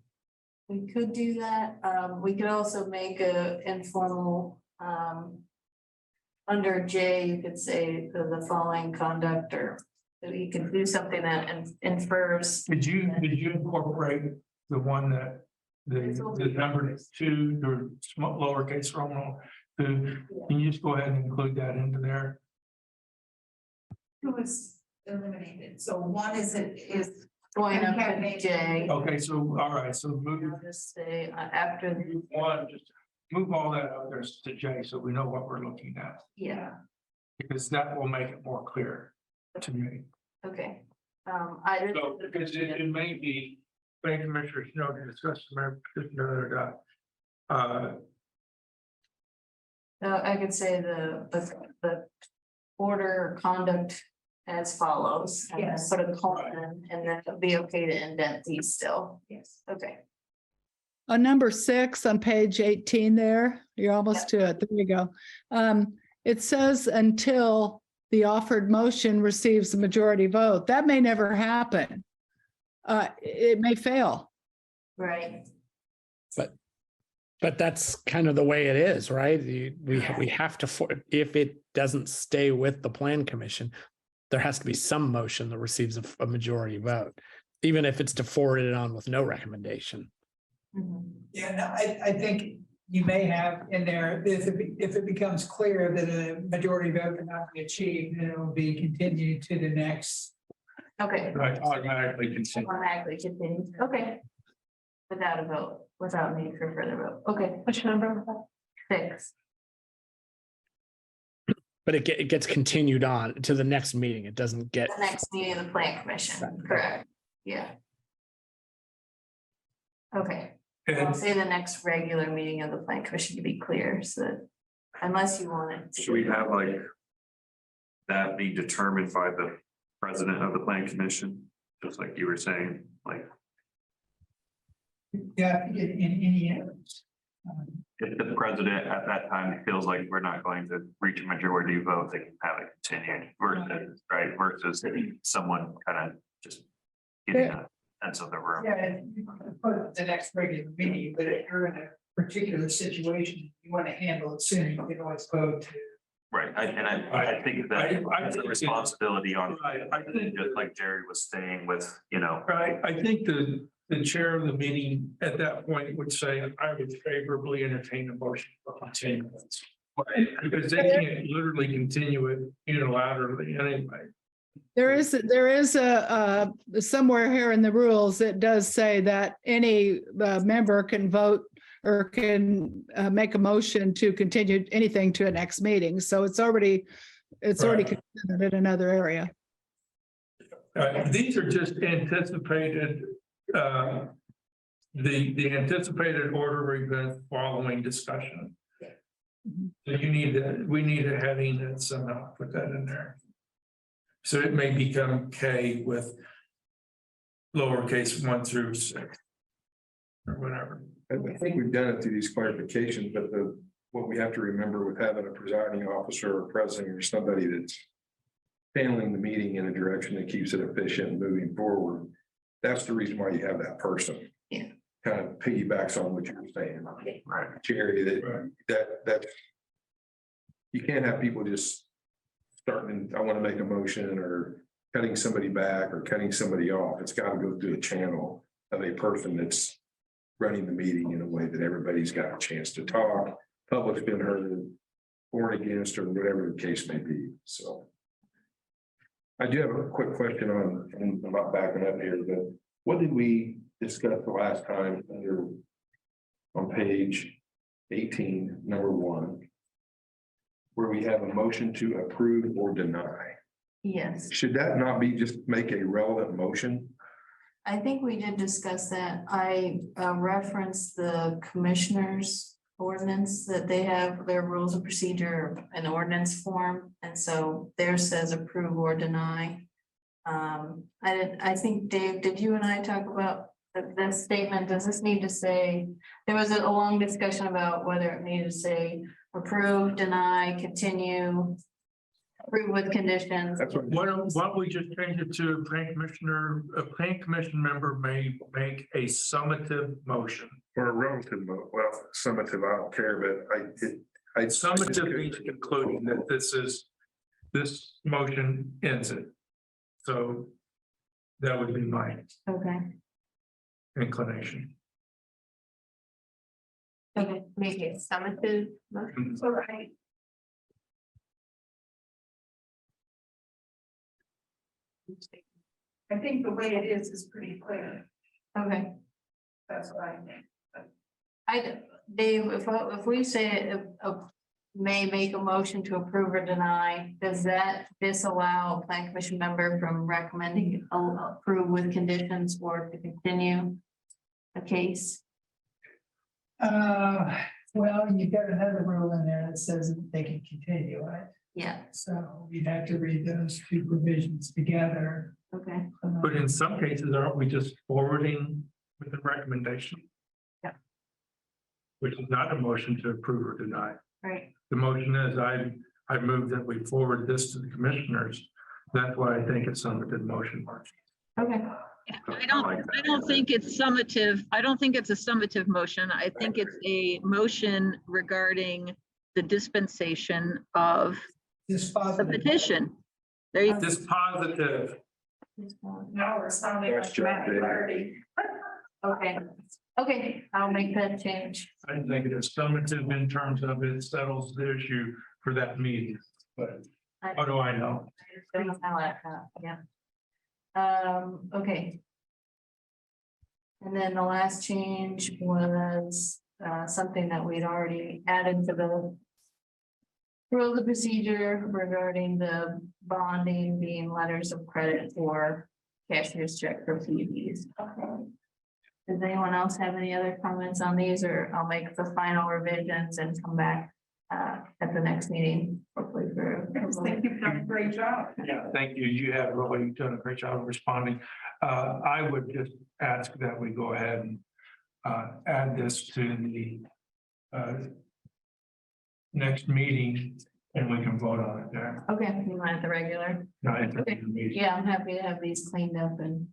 Speaker 2: could do that. We could also make a informal, under J, you could say the following conduct, or you could do something that infers.
Speaker 1: Did you incorporate the one that the number 2, or lowercase Roman 2? Can you just go ahead and include that into there?
Speaker 3: It was eliminated, so one is
Speaker 2: Going up to J.
Speaker 1: Okay, so, all right, so move
Speaker 2: I'll just say after the,
Speaker 1: one, just move all that up there to J, so we know what we're looking at,
Speaker 2: yeah,
Speaker 1: because that will make it more clear to me.
Speaker 2: okay.
Speaker 1: So, because it may be, planning commissioners, to discuss the
Speaker 2: I could say the order or conduct as follows. And then
Speaker 3: Yes.
Speaker 2: put a colon, and then it'll be okay to indent these still.
Speaker 3: Yes.
Speaker 2: Okay.
Speaker 9: On number 6 on page 18 there, you're almost to it. There you go. It says until the offered motion receives a majority vote. That may never happen. It may fail.
Speaker 2: Right.
Speaker 4: But that's kind of the way it is, right? We have to, if it doesn't stay with the plan commission, there has to be some motion that receives a majority vote, even if it's to forward it on with no recommendation.
Speaker 2: Mhm.
Speaker 8: Yeah, no, I think you may have in there, if it becomes clear that a majority vote cannot be achieved, then it will be continued to the next.
Speaker 2: Okay.
Speaker 1: Right, automatically continue.
Speaker 2: Automatically continue. Okay. Without a vote, without need for further vote. Okay. Which number? 6.
Speaker 4: But it gets continued on to the next meeting. It doesn't get.
Speaker 2: The next meeting of the plan commission, correct? Yeah. Okay, I'll
Speaker 1: And
Speaker 2: say the next regular meeting of the plan commission to be clear, so that unless you want it.
Speaker 5: Should we have like that be determined by the president of the plan commission? Just like you were saying, like
Speaker 8: Yeah, in any instance.
Speaker 5: if the president at that time feels like we're not going to reach a majority vote, they can have it continued versus, right, versus someone kind of just getting a sense of the room.
Speaker 8: Yeah, you can put it the next regular meeting, but if you're in a particular situation, you want to handle it soon, you can always go to.
Speaker 5: Right, I think that it's a responsibility on,
Speaker 1: Right, I think
Speaker 5: just like Jerry was saying with,
Speaker 1: right, I think the chair of the meeting at that point would say, I would favorably entertain a motion for continuance. Because they can't literally continue it unilaterally anyway.
Speaker 9: There is a somewhere here in the rules, it does say that any member can vote or can make a motion to continue anything to a next meeting. So it's already considered in another area.
Speaker 1: These are just anticipated, the anticipated order of events following discussion. So we need a heading that somehow put that in there. So it may become K with lowercase 1 through 6. Or whatever.
Speaker 11: I think we've done it through these clarifications, but what we have to remember with having a presiding officer or president or somebody that's handling the meeting in a direction that keeps it efficient and moving forward, That's the reason why you have that person.
Speaker 2: Yeah.
Speaker 11: Kind of piggybacks on what you were saying,
Speaker 5: Right.
Speaker 11: Jerry,
Speaker 1: Right.
Speaker 11: that you can't have people just starting, I want to make a motion or cutting somebody back or cutting somebody off. It's got to go through a channel of a person that's running the meeting in a way that everybody's got a chance to talk, public's been heard, for and against, or whatever the case may be, so. I do have a quick question on, and I'm not backing up here, but what did we discuss the last time under on page 18, number 1, where we have a motion to approve or deny?
Speaker 2: Yes,
Speaker 11: Should that not be just make a relevant motion?
Speaker 2: I think we did discuss that. I referenced the commissioners ordinance that they have their rules of procedure in ordinance form. And so theirs says approve or deny. I think, Dave, did you and I talk about this statement? Does this need to say, there was a long discussion about whether it needed to say approve, deny, continue, approve with conditions.
Speaker 11: That's what.
Speaker 1: Why don't we just change it to a planning commission member may make a summative motion.
Speaker 11: Or a relative, well, summative, I don't care, but
Speaker 1: Summative means concluding that this motion ends it. So that would be my
Speaker 2: Okay,
Speaker 1: inclination.
Speaker 2: okay, make it summative. All right.
Speaker 3: I think the way it is pretty clear.
Speaker 2: Okay.
Speaker 3: That's what I think.
Speaker 2: Dave, if we say may make a motion to approve or deny, does that disallow a plan commission member from recommending approve with conditions or to continue a case?
Speaker 8: Well, you've got another rule in there that says that they can continue, right?
Speaker 2: Yeah,
Speaker 8: So we'd have to read those two provisions together.
Speaker 2: okay,
Speaker 1: But in some cases, aren't we just forwarding with a recommendation?
Speaker 2: Yeah.
Speaker 1: Which is not a motion to approve or deny.
Speaker 2: right.
Speaker 1: The motion is I move that we forward this to the commissioners. That's why I think it's under the motion.
Speaker 2: Okay,
Speaker 10: I don't think it's summative. I don't think it's a summative motion. I think it's a motion regarding the dispensation of
Speaker 8: This
Speaker 10: the
Speaker 8: positive.
Speaker 10: petition. There you,
Speaker 1: This positive,
Speaker 3: Now we're sounding
Speaker 11: That's
Speaker 3: like
Speaker 11: Jeff
Speaker 3: Matt
Speaker 11: Davis.
Speaker 3: Flaherty.
Speaker 2: okay, I'll make that change.
Speaker 1: I think it is summative in terms of it settles the issue for that meeting, but how do I know?
Speaker 2: Don't know how that, yeah. Okay. And then the last change was something that we'd already added to the rules of procedure regarding the bonding being letters of credit or cashier's check for PDs. Does anyone else have any other comments on these, or I'll make the final revisions and come back at the next meeting, hopefully for.
Speaker 3: I think you've done a great job.
Speaker 1: Yeah, thank you. You have really done a great job of responding. I would just ask that we go ahead and add this to the next meeting and we can vote on it there.
Speaker 2: Okay, you want it the regular?
Speaker 1: Not in the meeting.
Speaker 2: Yeah, I'm happy to have these cleaned up and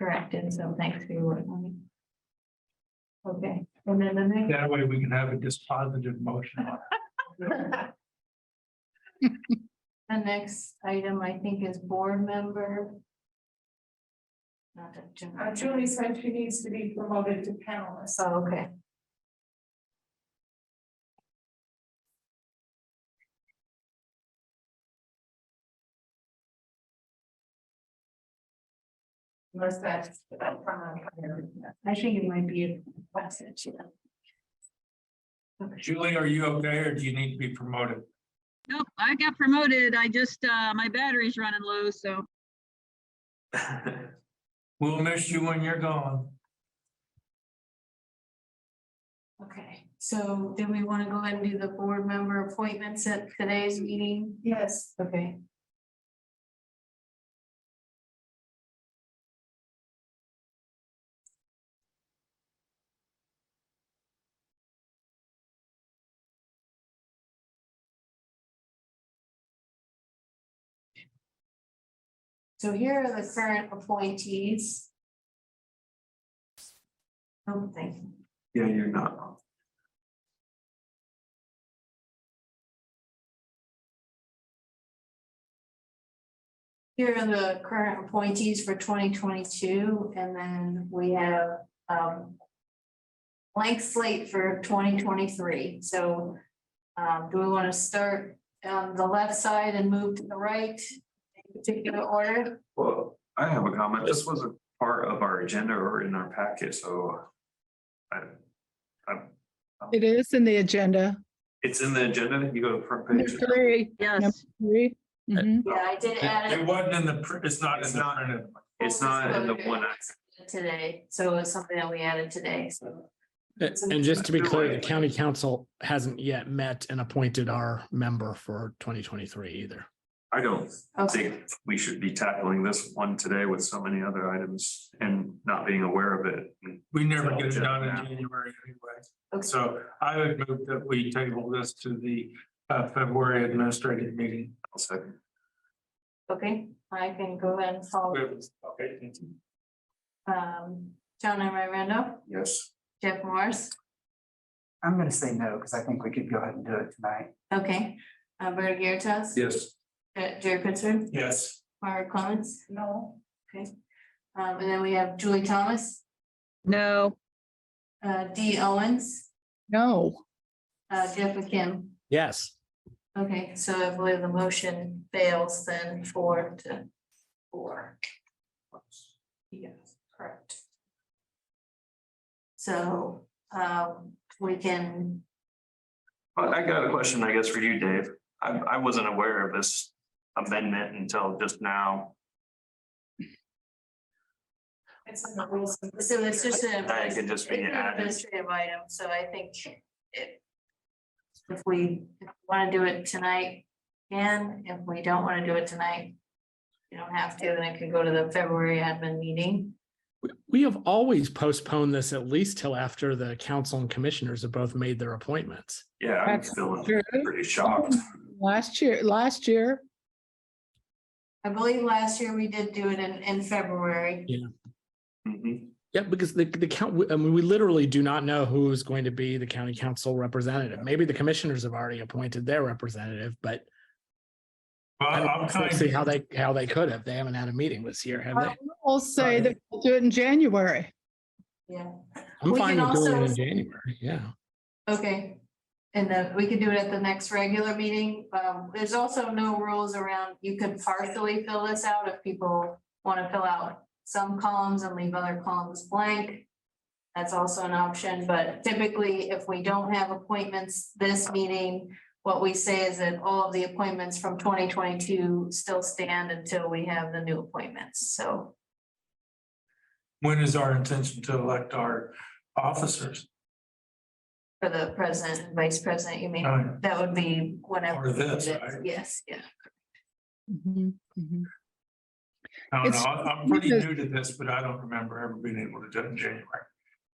Speaker 2: corrected, so thanks for your work on it. Okay, and then the next.
Speaker 1: That way we can have a dispositive motion on it.
Speaker 2: The next item, I think, is board member. Not that
Speaker 3: Julie said she needs to be promoted to panelist.
Speaker 2: Oh, okay.
Speaker 3: Unless that's.
Speaker 2: I think it might be a message, yeah.
Speaker 1: Julie, are you okay or do you need to be promoted?
Speaker 10: nope, I got promoted. I just, my battery's running low, so.
Speaker 1: We'll miss you when you're gone.
Speaker 2: Okay, so do we want to go ahead and do the board member appointments at today's meeting?
Speaker 3: Yes.
Speaker 2: Okay. So here are the current appointees. Oh, thank you.
Speaker 5: Yeah, you're not.
Speaker 2: Here are the current appointees for 2022, and then we have blank slate for 2023. So do we want to start on the left side and move to the right in particular order?
Speaker 5: Well, I have a comment. This wasn't part of our agenda or in our packet, so
Speaker 9: It is in the agenda.
Speaker 5: it's in the agenda. You go to the front
Speaker 9: Number
Speaker 5: page.
Speaker 9: three.
Speaker 10: Yes.
Speaker 9: Number three. Mhm.
Speaker 2: Yeah, I did add
Speaker 1: It
Speaker 2: it
Speaker 1: wasn't in the, it's not in
Speaker 5: It's
Speaker 1: the
Speaker 5: not-
Speaker 1: printed.
Speaker 5: It's not in the one.
Speaker 2: today, so it's something that we added today, so.
Speaker 4: And just to be clear, the county council hasn't yet met and appointed our member for 2023 either.
Speaker 5: I don't
Speaker 2: Okay,
Speaker 5: think we should be tackling this one today with so many other items and not being aware of it.
Speaker 1: We never get it
Speaker 5: So,
Speaker 1: done in
Speaker 5: yeah.
Speaker 1: January anyway.
Speaker 2: Okay.
Speaker 1: So I would move that we table this to the February administrative meeting.
Speaker 5: I'll second.
Speaker 2: okay, I can go ahead and follow.
Speaker 1: Okay, thank you.
Speaker 2: John Emery Randolph,
Speaker 5: Yes.
Speaker 2: Jeff Morris,
Speaker 12: I'm gonna say no, because I think we could go ahead and do it tonight.
Speaker 2: okay, Bert Giritas.
Speaker 11: Yes.
Speaker 2: Jerry Pitzer,
Speaker 1: Yes.
Speaker 2: Margaret Clements. No. Okay, and then we have Julie Thomas,
Speaker 10: No,
Speaker 2: Dee Owens,
Speaker 9: No,
Speaker 2: Jeff McKim.
Speaker 4: Yes.
Speaker 2: Okay, so I believe the motion fails then 4-4. Yes, correct. So, we can,
Speaker 5: I got a question, I guess, for you, Dave. I wasn't aware of this amendment until just now.
Speaker 3: It's in the rules.
Speaker 2: so it's just an.
Speaker 5: That could just be
Speaker 2: it's an
Speaker 5: added.
Speaker 2: administrative item, so I think if we want to do it tonight, can, if we don't want to do it tonight, you don't have to, then it can go to the February admin meeting.
Speaker 4: We have always postponed this at least till after the council and commissioners have both made their appointments.
Speaker 5: Yeah, I'm
Speaker 9: That's
Speaker 5: feeling
Speaker 9: true.
Speaker 5: pretty shocked.
Speaker 9: last year,
Speaker 2: I believe last year we did do it in February.
Speaker 5: Mhm.
Speaker 4: Yeah, because the count, I mean, we literally do not know who is going to be the county council representative. Maybe the commissioners have already appointed their representative, but I
Speaker 1: Well, I'm
Speaker 4: don't
Speaker 1: kind
Speaker 4: see
Speaker 1: of,
Speaker 4: how they could have. They haven't had a meeting this year, have they?
Speaker 9: I'll say that we'll do it in January.
Speaker 2: Yeah,
Speaker 4: I'm
Speaker 2: We
Speaker 4: fine
Speaker 2: can
Speaker 4: with doing it
Speaker 2: also-
Speaker 4: in January, yeah.
Speaker 2: okay. And then we could do it at the next regular meeting. There's also no rules around, you could partially fill this out if people want to fill out some columns and leave other columns blank. That's also an option, but typically if we don't have appointments this meeting, what we say is that all of the appointments from 2022 still stand until we have the new appointments, so.
Speaker 1: when is our intention to elect our officers?
Speaker 2: For the president and vice president, you mean,
Speaker 1: Oh,
Speaker 2: that would be whenever.
Speaker 1: Part of this, right?
Speaker 2: Yes, yeah.
Speaker 9: Mhm, mhm.
Speaker 1: I don't know,
Speaker 9: It's-
Speaker 1: I'm pretty new to this, but I don't remember ever being able to do it in January.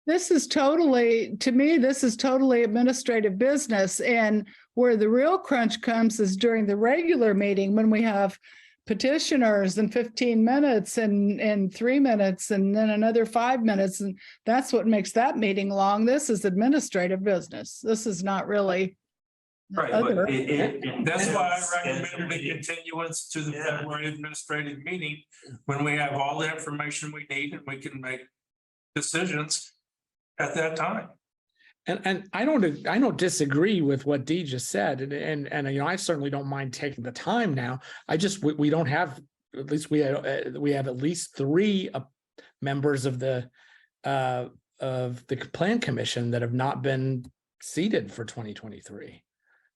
Speaker 9: This is totally, to me, this is totally administrative business, and where the real crunch comes is during the regular meeting when we have petitioners and 15 minutes and 3 minutes and then another 5 minutes, and that's what makes that meeting long. This is administrative business. This is not really.
Speaker 5: Right,
Speaker 9: other-
Speaker 5: but it.
Speaker 1: That's why I
Speaker 5: depends.
Speaker 1: recommended a continuance to the
Speaker 5: Yeah.
Speaker 1: February administrative meeting, when we have all the information we need and we can make decisions at that time.
Speaker 4: And I don't disagree with what Dee just said, and you know, I certainly don't mind taking the time now. I just, we don't have, at least we have at least 3 members of the plan commission that have not been seated for 2023.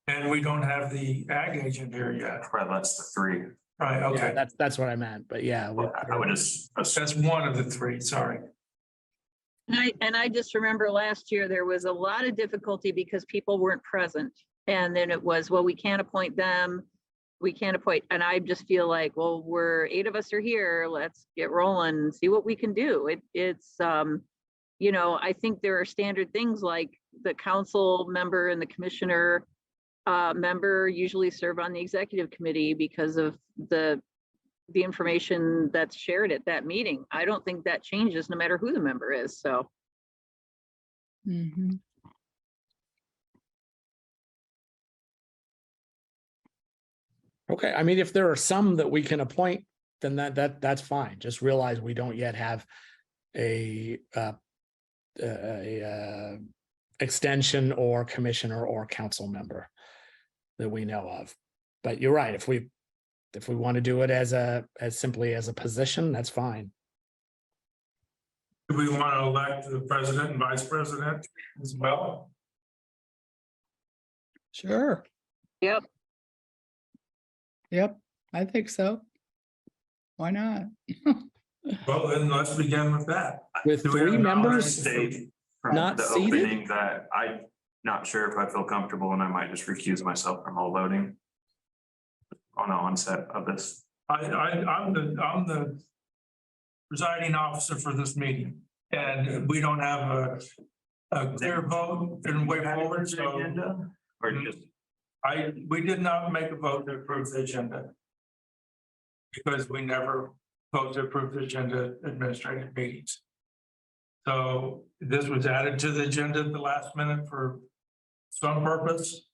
Speaker 1: And we don't have the ag agent here yet.
Speaker 5: Right, that's the 3.
Speaker 1: Right,
Speaker 4: Yeah,
Speaker 1: okay.
Speaker 4: that's what I meant, but yeah.
Speaker 5: I would just.
Speaker 1: That's one of the 3, sorry.
Speaker 10: and I just remember last year, there was a lot of difficulty because people weren't present. And then it was, well, we can't appoint them. We can't appoint, and I just feel like, well, we're 8 of us are here. Let's get rolling and see what we can do. It's you know, I think there are standard things like the council member and the commissioner member usually serve on the executive committee because of the information that's shared at that meeting. I don't think that changes no matter who the member is, so.
Speaker 9: Mhm.
Speaker 4: Okay, I mean, if there are some that we can appoint, then that's fine. Just realize we don't yet have a extension or commissioner or council member that we know of. But you're right, if we want to do it as simply as a position, that's fine.
Speaker 1: Do we want to elect the president and vice president as well?
Speaker 9: Sure.
Speaker 10: Yep.
Speaker 9: Yep, I think so. Why not?
Speaker 1: Well, then let's begin with that.
Speaker 4: With
Speaker 1: Do we
Speaker 4: 3
Speaker 1: have
Speaker 4: members,
Speaker 1: nominations?
Speaker 5: State from
Speaker 4: Not
Speaker 5: the
Speaker 4: seated?
Speaker 5: opening that I'm not sure if I feel comfortable and I might just recuse myself from all voting on the onset of this.
Speaker 1: I'm the presiding officer for this meeting, and we don't have a clear vote and way forward, so
Speaker 5: Or just,
Speaker 1: we did not make a vote to approve the agenda. Because we never vote to approve the agenda at administrative meetings. So this was added to the agenda at the last minute for some purpose.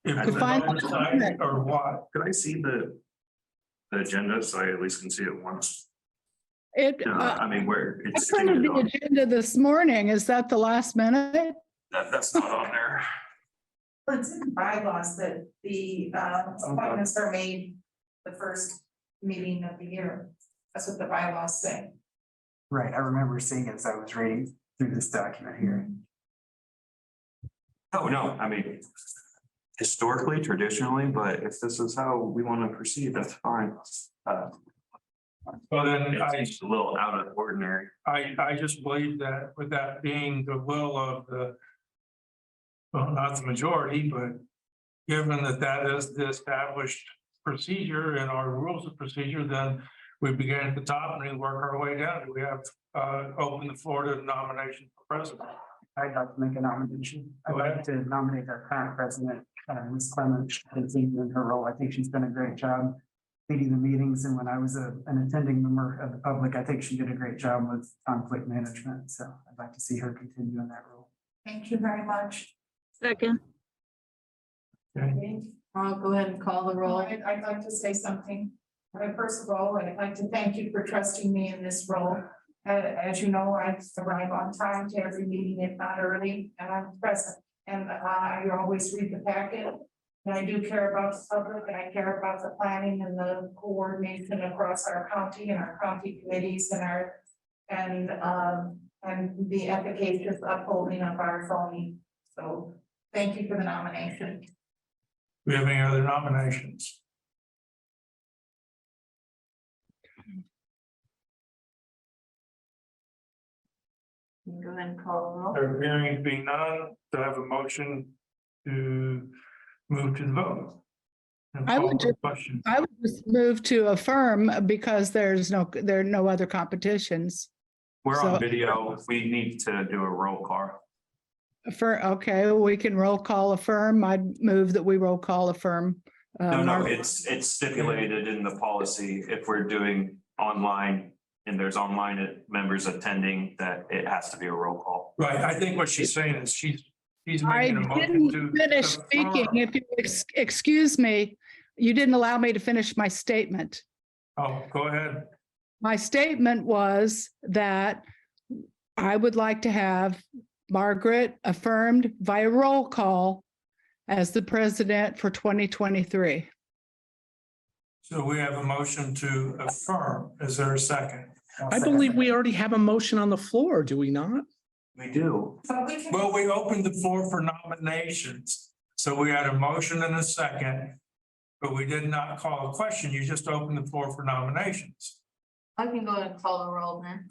Speaker 1: If
Speaker 9: To
Speaker 1: it's
Speaker 9: find-
Speaker 1: an oversight or what,
Speaker 5: could I see the agenda so I at least can see it once? I mean, where
Speaker 9: I
Speaker 5: it's
Speaker 9: printed
Speaker 5: stated
Speaker 9: the
Speaker 5: on,
Speaker 9: agenda this morning. Is that the last minute?
Speaker 5: that's not on there.
Speaker 3: Well, it's in the bylaws that the appointments are made the first meeting of the year. That's what the bylaws say.
Speaker 12: Right, I remember seeing it as I was reading through this document here.
Speaker 5: Oh, no, I mean, historically, traditionally, but if this is how we want to proceed, that's fine.
Speaker 1: well then
Speaker 5: It's a little out of ordinary.
Speaker 1: I just believe that with that being the will of the, well, not the majority, but given that that is the established procedure and our rules of procedure, then we begin at the top and we work our way down. We have opened the floor to nomination for president.
Speaker 12: I'd like to make a nomination. I'd
Speaker 1: Go
Speaker 12: like
Speaker 1: ahead.
Speaker 12: to nominate our current president, Ms. Clement, as in her role. I think she's done a great job leading the meetings. And when I was an attending member of the public, I think she did a great job with conflict management. So I'd like to see her continue in that role.
Speaker 3: Thank you very much.
Speaker 10: Second.
Speaker 1: Okay.
Speaker 2: I'll go ahead and call the roll.
Speaker 3: I'd like to say something. First of all, I'd like to thank you for trusting me in this role. As you know, I arrive on time to every meeting, if not early, and I'm present. And I always read the packet. And I do care about the public, and I care about the planning and the coordination across our county and our county committees and the efficacious upholding of our zoning. So thank you for the nomination.
Speaker 1: Do we have any other nominations?
Speaker 2: You can go ahead and call the roll.
Speaker 1: There appearing to be none, to have a motion to move to the vote. And
Speaker 9: I would
Speaker 1: call the
Speaker 9: just-
Speaker 1: question.
Speaker 9: I would just move to affirm because there are no other competitions.
Speaker 5: We're
Speaker 9: So-
Speaker 5: on video. We need to do a roll call.
Speaker 9: Okay, we can roll call affirm. I'd move that we roll call affirm.
Speaker 5: No, it's stipulated in the policy if we're doing online and there's online members attending that it has to be a roll call.
Speaker 1: Right, I think what she's saying is she's
Speaker 9: I
Speaker 1: making a motion to.
Speaker 9: didn't finish speaking.
Speaker 1: affirm.
Speaker 9: If you excuse me, you didn't allow me to finish my statement.
Speaker 1: Oh, go ahead.
Speaker 9: My statement was that I would like to have Margaret affirmed via roll call as the president for 2023.
Speaker 1: So we have a motion to affirm. Is there a second?
Speaker 4: I believe we already have a motion on the floor, do we not?
Speaker 5: We do.
Speaker 3: So we can.
Speaker 1: Well, we opened the floor for nominations. So we had a motion and a second. But we did not call a question. You just opened the floor for nominations.
Speaker 2: I can go ahead and call the roll then.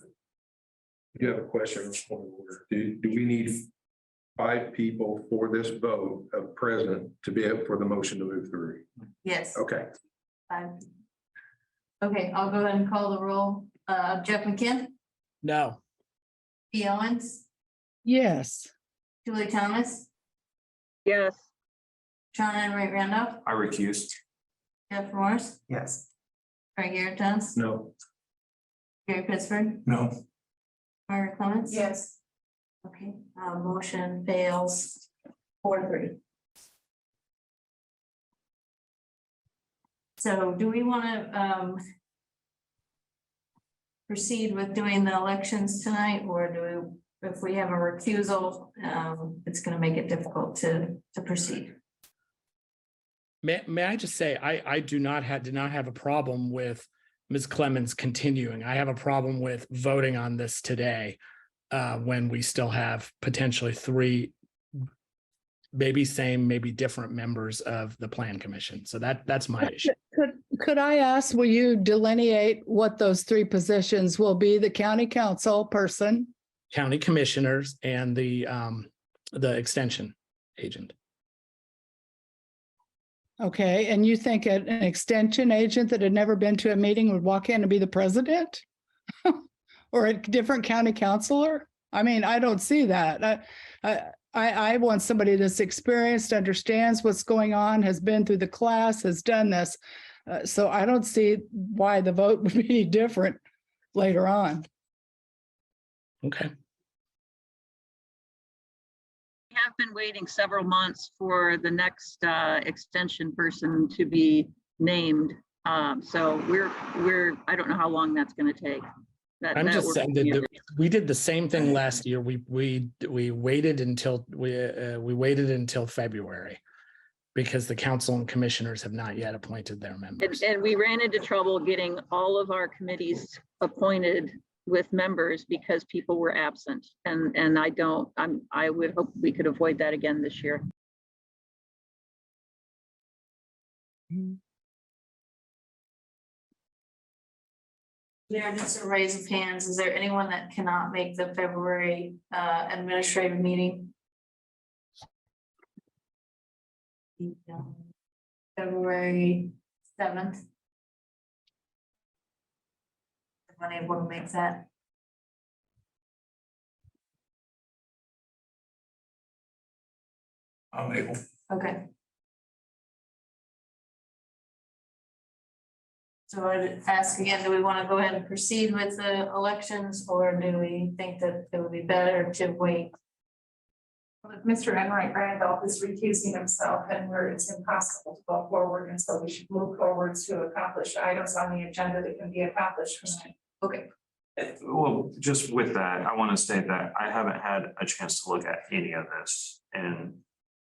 Speaker 11: You have a question, on point of order. Do we need 5 people for this vote of president to be able for the motion to move through?
Speaker 2: Yes.
Speaker 11: Okay.
Speaker 2: Okay, I'll go ahead and call the roll. Jeff McKim,
Speaker 4: No.
Speaker 2: P. Owens,
Speaker 9: Yes.
Speaker 2: Julie Thomas,
Speaker 10: Yes.
Speaker 2: Sean Enright Randolph,
Speaker 5: I recused.
Speaker 2: Jeff Morris,
Speaker 12: Yes.
Speaker 2: Craig Airtons,
Speaker 11: No.
Speaker 2: Gary Pittsburgh,
Speaker 1: No.
Speaker 2: Margaret Clements.
Speaker 3: Yes.
Speaker 2: Okay, motion fails 4-3. So do we want to proceed with doing the elections tonight, or do we, if we have a recusal, it's going to make it difficult to proceed?
Speaker 4: May I just say, I did not have a problem with Ms. Clemens continuing. I have a problem with voting on this today when we still have potentially 3, maybe same, maybe different members of the Plan Commission. So that's my issue.
Speaker 9: Could I ask, will you delineate what those 3 positions will be? The county council person?
Speaker 4: County commissioners and the extension agent.
Speaker 9: Okay, and you think an extension agent that had never been to a meeting would walk in and be the president? Or a different county councilor? I mean, I don't see that. I want somebody that's experienced, understands what's going on, has been through the class, has done this. So I don't see why the vote would be different later on.
Speaker 4: Okay.
Speaker 10: We have been waiting several months for the next extension person to be named. So I don't know how long that's going to take.
Speaker 4: I'm just saying that we did the same thing last year. We waited until we waited until February because the council and commissioners have not yet appointed their members.
Speaker 10: And we ran into trouble getting all of our committees appointed with members because people were absent. And I would hope we could avoid that again this year.
Speaker 2: Yeah, just a raise of hands. Is there anyone that cannot make the February administrative meeting? February 7th. Unable to make that.
Speaker 1: I'm able.
Speaker 2: Okay. So I'd ask again, do we want to go ahead and proceed with the elections, or do we think that it would be better to wait?
Speaker 3: If Mr. Enright Randolph is recusing himself and it's impossible to go forward, and so we should move forward to accomplish items on the agenda that can be accomplished tonight.
Speaker 2: Okay.
Speaker 5: Well, just with that, I want to state that I haven't had a chance to look at any of this. And,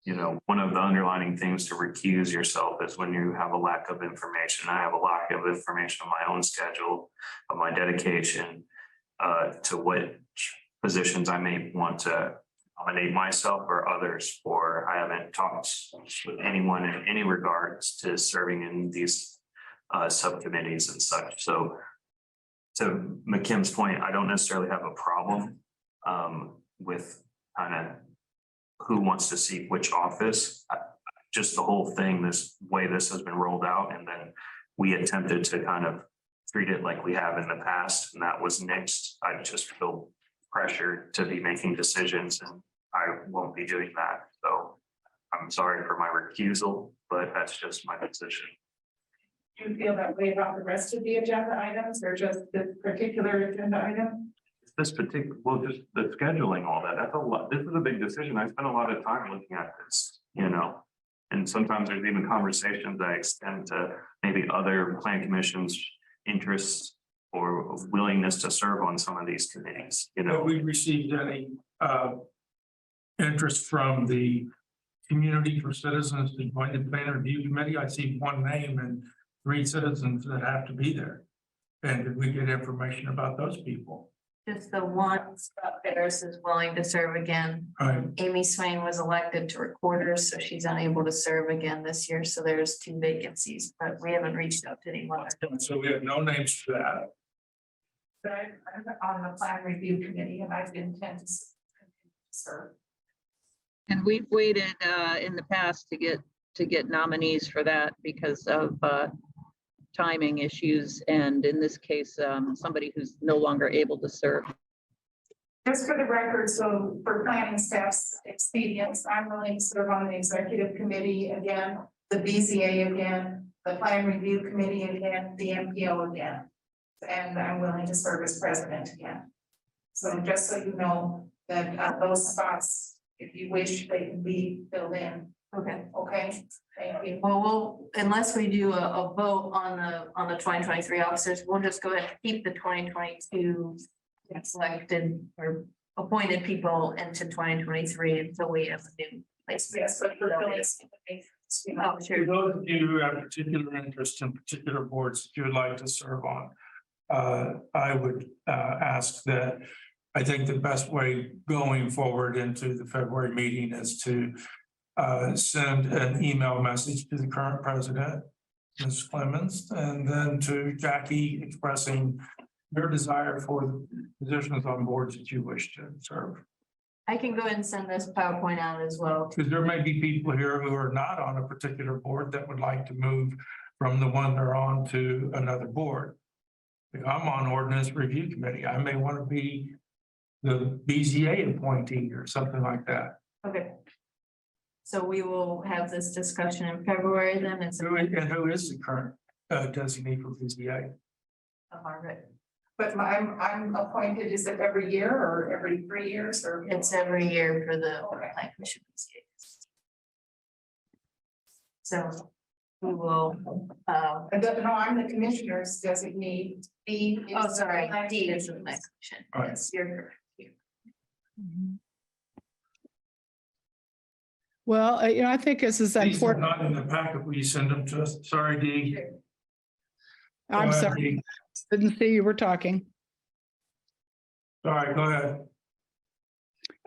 Speaker 5: you know, one of the underlining things to recuse yourself is when you have a lack of information. I have a lack of information on my own schedule, of my dedication to what positions I may want to nominate myself or others for. I haven't talked with anyone in any regards to serving in these subcommittees and such. So to McKim's point, I don't necessarily have a problem with kind of who wants to seek which office. Just the whole thing, this way this has been rolled out, and then we attempted to kind of treat it like we have in the past, and that was nixed. I just feel pressured to be making decisions, and I won't be doing that. So I'm sorry for my recusal, but that's just my position.
Speaker 3: Do you feel that way about the rest of the agenda items, or just this particular agenda item?
Speaker 5: This particular, well, just the scheduling, all that, that's a lot. This is a big decision. I spent a lot of time looking at this, you know, and sometimes there's even conversations that extend to maybe other plan commissions' interests or willingness to serve on some of these committees, you know.
Speaker 1: Have we received any interest from the Community for Citizens to join the Plan Review Committee? I see one name and 3 citizens that have to be there. And did we get information about those people?
Speaker 2: Just the one, Scott Harris is willing to serve again.
Speaker 1: Right.
Speaker 2: Amy Swain was elected to Recorders, so she's unable to serve again this year. So there's 2 vacancies, but we haven't reached out to anyone.
Speaker 1: So we have no names for that.
Speaker 3: But I'm on the plan review committee, and I've intended to serve.
Speaker 10: And we've waited in the past to get nominees for that because of timing issues, and in this case, somebody who's no longer able to serve.
Speaker 3: Just for the record, so for planning staff's expedience, I'm willing to serve on the executive committee again, the BZA again, the plan review committee again, the MPO again. And I'm willing to serve as president again. So just so you know, then those spots, if you wish, they can be filled in.
Speaker 2: Okay.
Speaker 3: Okay, thank you.
Speaker 2: Well, unless we do a vote on the 2023 officers, we'll just go ahead and keep the 2022 selected or appointed people into 2023 until we have a new placement.
Speaker 3: Yes, but for filling.
Speaker 2: Oh,
Speaker 1: For
Speaker 2: sure.
Speaker 1: those of you who have particular interest in particular boards that you would like to serve on, I would ask that, I think the best way going forward into the February meeting is to send an email message to the current president, Ms. Clemens, and then to Jackie expressing your desire for the positions on boards that you wish to serve.
Speaker 2: I can go ahead and send this PowerPoint out as well.
Speaker 1: Because there may be people here who are not on a particular board that would like to move from the one they're on to another board. If I'm on ordinance review committee, I may want to be the BZA appointee or something like that.
Speaker 2: Okay. So we will have this discussion in February then. It's
Speaker 1: Who is the current designee for BZA?
Speaker 2: Margaret.
Speaker 3: But I'm appointed, is it every year or every 3 years or?
Speaker 2: It's every year for the plan commission. So we will,
Speaker 3: No, I'm the commissioner's designee. B. is
Speaker 2: oh,
Speaker 3: the
Speaker 2: sorry,
Speaker 3: plan
Speaker 2: D is the
Speaker 3: commission's.
Speaker 2: next commission.
Speaker 1: Right.
Speaker 2: Yes, you're correct.
Speaker 9: Well, I think this is
Speaker 1: These are
Speaker 9: important.
Speaker 1: not in the packet. Will you send them to us? Sorry, D.
Speaker 9: I'm
Speaker 1: Go ahead,
Speaker 9: sorry,
Speaker 1: D.
Speaker 9: didn't see you were talking.
Speaker 1: Sorry, go ahead.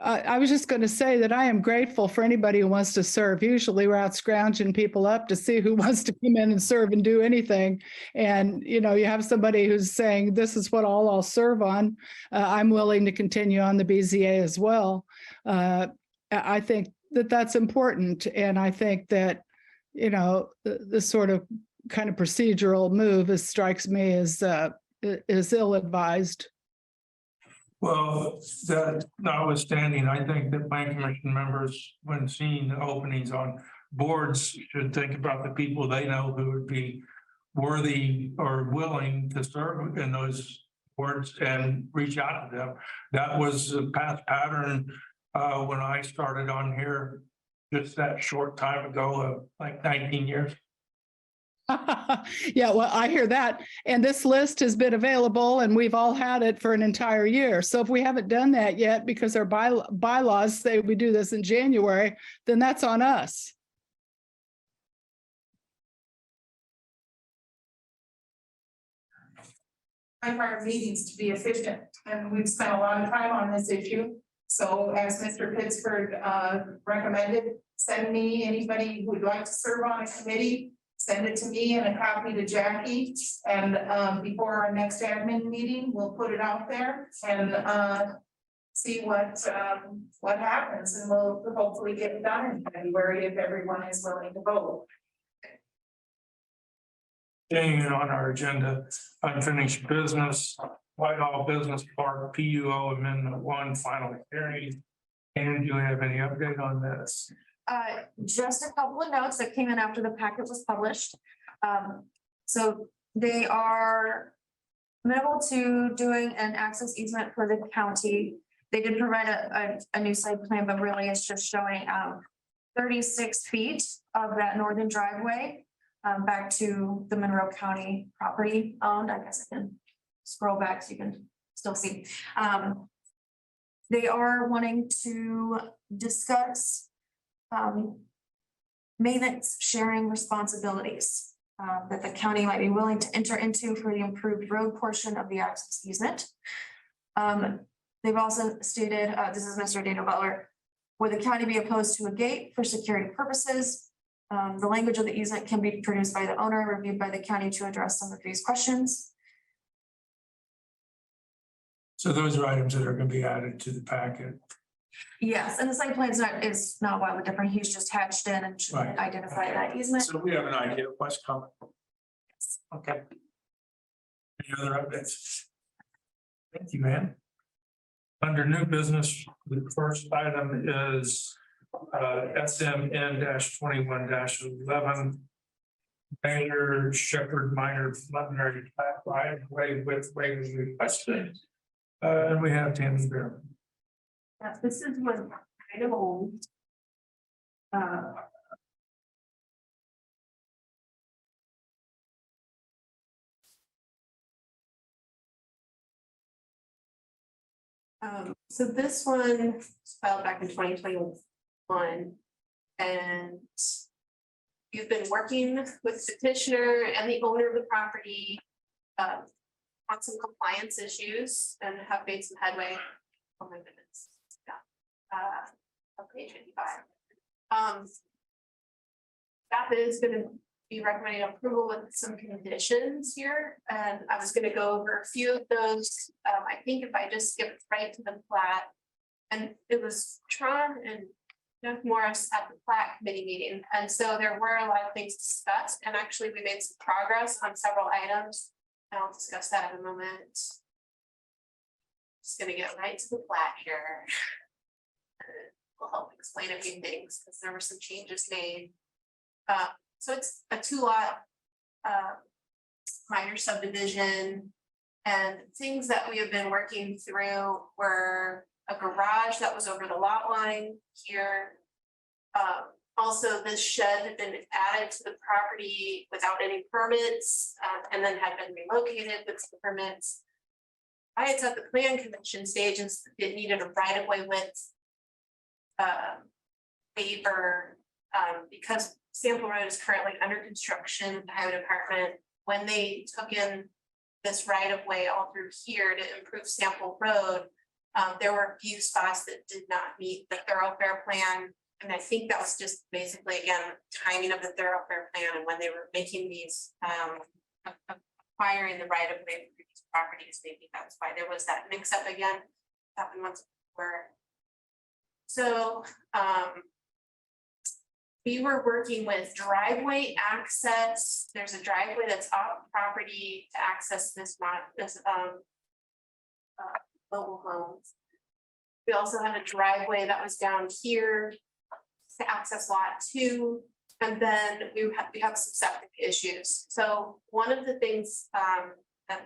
Speaker 9: I was just going to say that I am grateful for anybody who wants to serve. Usually we're out scrounging people up to see who wants to come in and serve and do anything. And, you have somebody who's saying, this is what I'll serve on. I'm willing to continue on the BZA as well. I think that that's important. And I think that, the sort of kind of procedural move strikes me as ill-advised.
Speaker 1: Well, that notwithstanding, I think that plan commission members, when seeing the openings on boards, should think about the people they know who would be worthy or willing to serve in those boards and reach out to them. That was a past pattern when I started on here just that short time ago of like 19 years.
Speaker 9: Yeah, well, I hear that. And this list has been available and we've all had it for an entire year. So if we haven't done that yet because our bylaws say we do this in January, then that's on us.
Speaker 3: Time for our meetings to be efficient, and we've spent a lot of time on this issue. So as Mr. Pittsford recommended, send me anybody who would like to serve on a committee. Send it to me and a copy to Jackie, and before our next admin meeting, we'll put it out there and see what happens, and we'll hopefully get it done in February if everyone is willing to vote.
Speaker 1: Staying on our agenda, unfinished business, Whitehall Business Park PUO Amendment 1 final hearing. And do you have any update on this?
Speaker 6: Just a couple of notes that came in after the packet was published. So they are amenable to doing an access easement for the county. They did provide a new site plan, but really it's just showing 36 feet of that northern driveway back to the Monroe County property owned. I guess I can scroll back so you can still see. They are wanting to discuss maintenance sharing responsibilities that the county might be willing to enter into for the improved road portion of the access easement. They've also stated, this is Mr. Daniel Butler, would the county be opposed to a gate for security purposes? The language of the easement can be produced by the owner, reviewed by the county to address some of these questions.
Speaker 1: So those are items that are going to be added to the packet.
Speaker 6: Yes, and the site plan is not wildly different. He's just hatched in and should
Speaker 1: Right.
Speaker 6: identify that easement.
Speaker 1: So we have an idea of what's coming. Okay. Any other updates? Thank you, man. Under new business, the first item is SMN-21-11. Mayor Shepherd Minor preliminary plat right way with waivers requested. And we have Tammy Bear.
Speaker 2: This is one kind of old. So this one was filed back in 2021. And you've been working with the petitioner and the owner of the property on some compliance issues and have made some headway. Oh my goodness. Yeah. On page 55. Staff is gonna be recommending approval with some conditions here, and I was gonna go over a few of those. I think if I just skip right to the plat, and it was Tron and Jeff Morris at the plat committee meeting, and so there were a lot of things discussed, and actually we made some progress on several items. And I'll discuss that in a moment. Just gonna get right to the plat here. Will help explain a few things because there were some changes made. So it's a 2-lot minor subdivision, and things that we have been working through were a garage that was over the lot line here. Also, this shed had been added to the property without any permits, and then had been relocated with some permits. It's at the plan commission stage, and it needed a right-of-way width waiver, because Sample Road is currently under construction with the highway department. When they took in this right-of-way all through here to improve Sample Road, there were a few spots that did not meet the thoroughfare plan. And I think that was just basically, again, timing of the thoroughfare plan and when they were making these, acquiring the right-of-way for these properties, maybe that's why there was that mix-up again. Happened once before. So, we were working with driveway access. There's a driveway that's off property to access this mobile homes. We also had a driveway that was down here to access lot 2, and then we have some septic issues. So one of the things that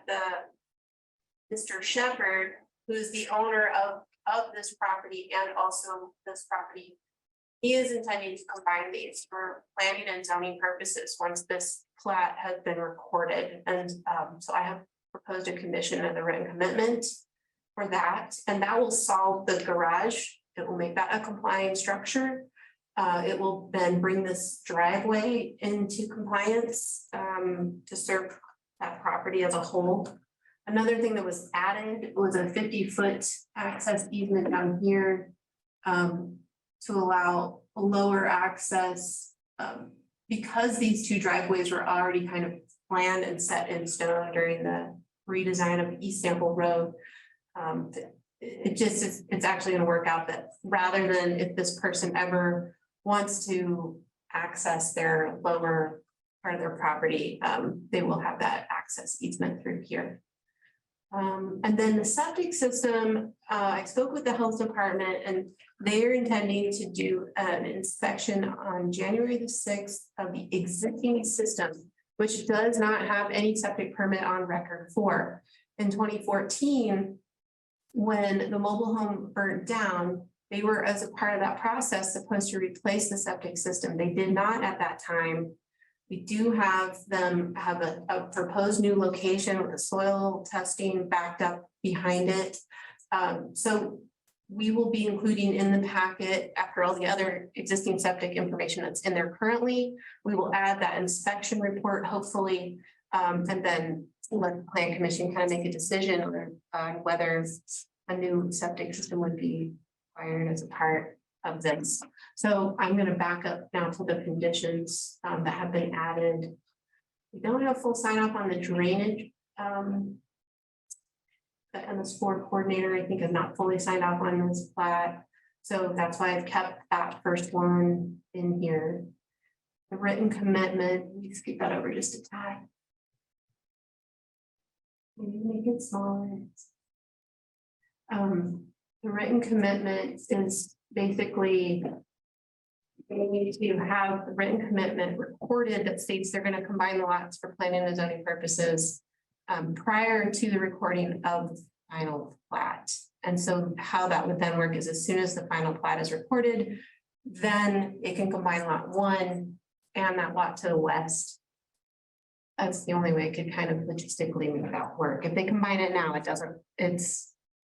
Speaker 2: Mr. Shepherd, who is the owner of this property and also this property, he is intending to combine these for planning and zoning purposes once this plat has been recorded. And so I have proposed a condition of the written commitment for that, and that will solve the garage. It will make that a compliant structure. It will then bring this driveway into compliance to serve that property as a whole. Another thing that was added was a 50-foot access easement down here to allow lower access because these 2 driveways were already kind of planned and set in stone during the redesign of East Sample Road. It's actually going to work out that rather than if this person ever wants to access their lower part of their property, they will have that access easement through here. And then the septic system, I spoke with the health department and they are intending to do an inspection on January the 6th of the existing system, which does not have any septic permit on record for. In 2014, when the mobile home burnt down, they were, as a part of that process, supposed to replace the septic system. They did not at that time. We do have them have a proposed new location with the soil testing backed up behind it. So we will be including in the packet, after all the other existing septic information that's in there currently, we will add that inspection report, hopefully, and then let the plan commission kind of make a decision on whether a new septic system would be required as a part of this. So I'm going to back up now to the conditions that have been added. We don't have full sign off on the drainage. The MS4 coordinator, I think, is not fully signed off on this plat. So that's why I've kept that first one in here. The written commitment, let me skip that over just a tad. Maybe make it smaller. The written commitment is basically they need to have the written commitment recorded that states they're going to combine the lots for planning and zoning purposes prior to the recording of the final plat.
Speaker 13: And so how that would then work is as soon as the final plat is recorded, then it can combine lot one and that lot to the west. That's the only way it could kind of logistically make that work. If they combine it now,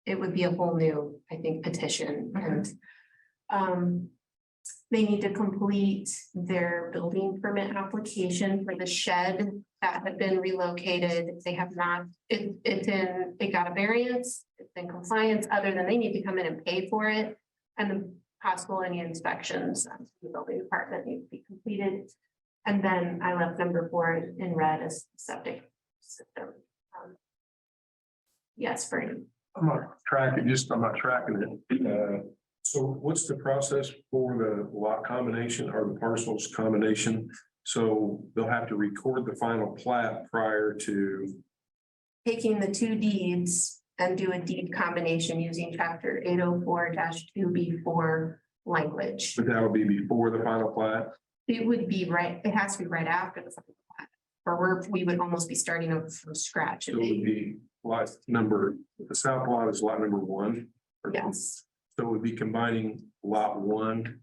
Speaker 13: it would be a whole new, I think, petition and they need to complete their building permit application for the shed that had been relocated. They have not, it got a variance, it's in compliance, other than they need to come in and pay for it. And the possible any inspections to the building department need to be completed. And then I left number 4 in red as septic system. Yes, Bernie.
Speaker 11: I'm not tracking it. So what's the process for the lot combination or the parcels combination? So they'll have to record the final plat prior to.
Speaker 13: Taking the 2 deeds and do a deed combination using chapter 804-2B4 language.
Speaker 11: But that'll be before the final plat?
Speaker 13: It would be right, it has to be right after the final plat. Or we would almost be starting over from scratch.
Speaker 11: So it would be lot number, the south lot is lot number 1?
Speaker 13: Yes.
Speaker 11: So it would be combining lot 1.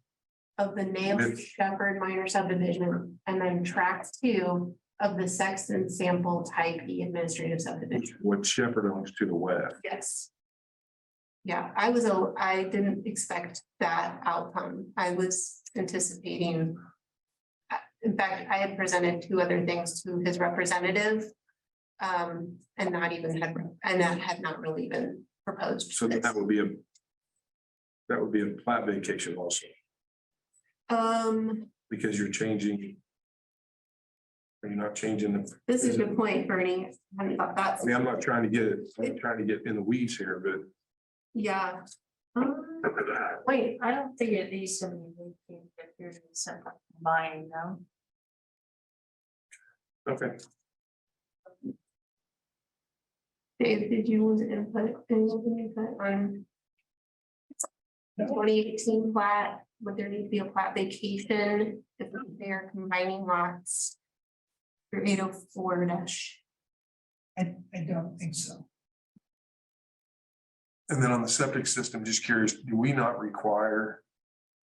Speaker 13: Of the Nail Shepherd minor subdivision, and then tract 2 of the Sexton sample type E administrative subdivision.
Speaker 11: What Shepherd owns to the west.
Speaker 13: Yes. Yeah, I didn't expect that outcome. I was anticipating. In fact, I had presented 2 other things to his representative. And that had not really been proposed.
Speaker 11: So that would be a plat vacation also. Because you're changing. Are you not changing the?
Speaker 13: This is the point, Bernie. I hadn't thought that.
Speaker 11: I mean, I'm not trying to get in the weeds here, but.
Speaker 13: Yeah.
Speaker 6: Wait, I don't think it needs to be combined, no?
Speaker 11: Okay.
Speaker 13: Dave, did you want to input on 2018 plat? Would there need to be a plat vacation if they're combining lots through 804 dash?
Speaker 8: I don't think so.
Speaker 11: And then on the septic system, just curious, do we not require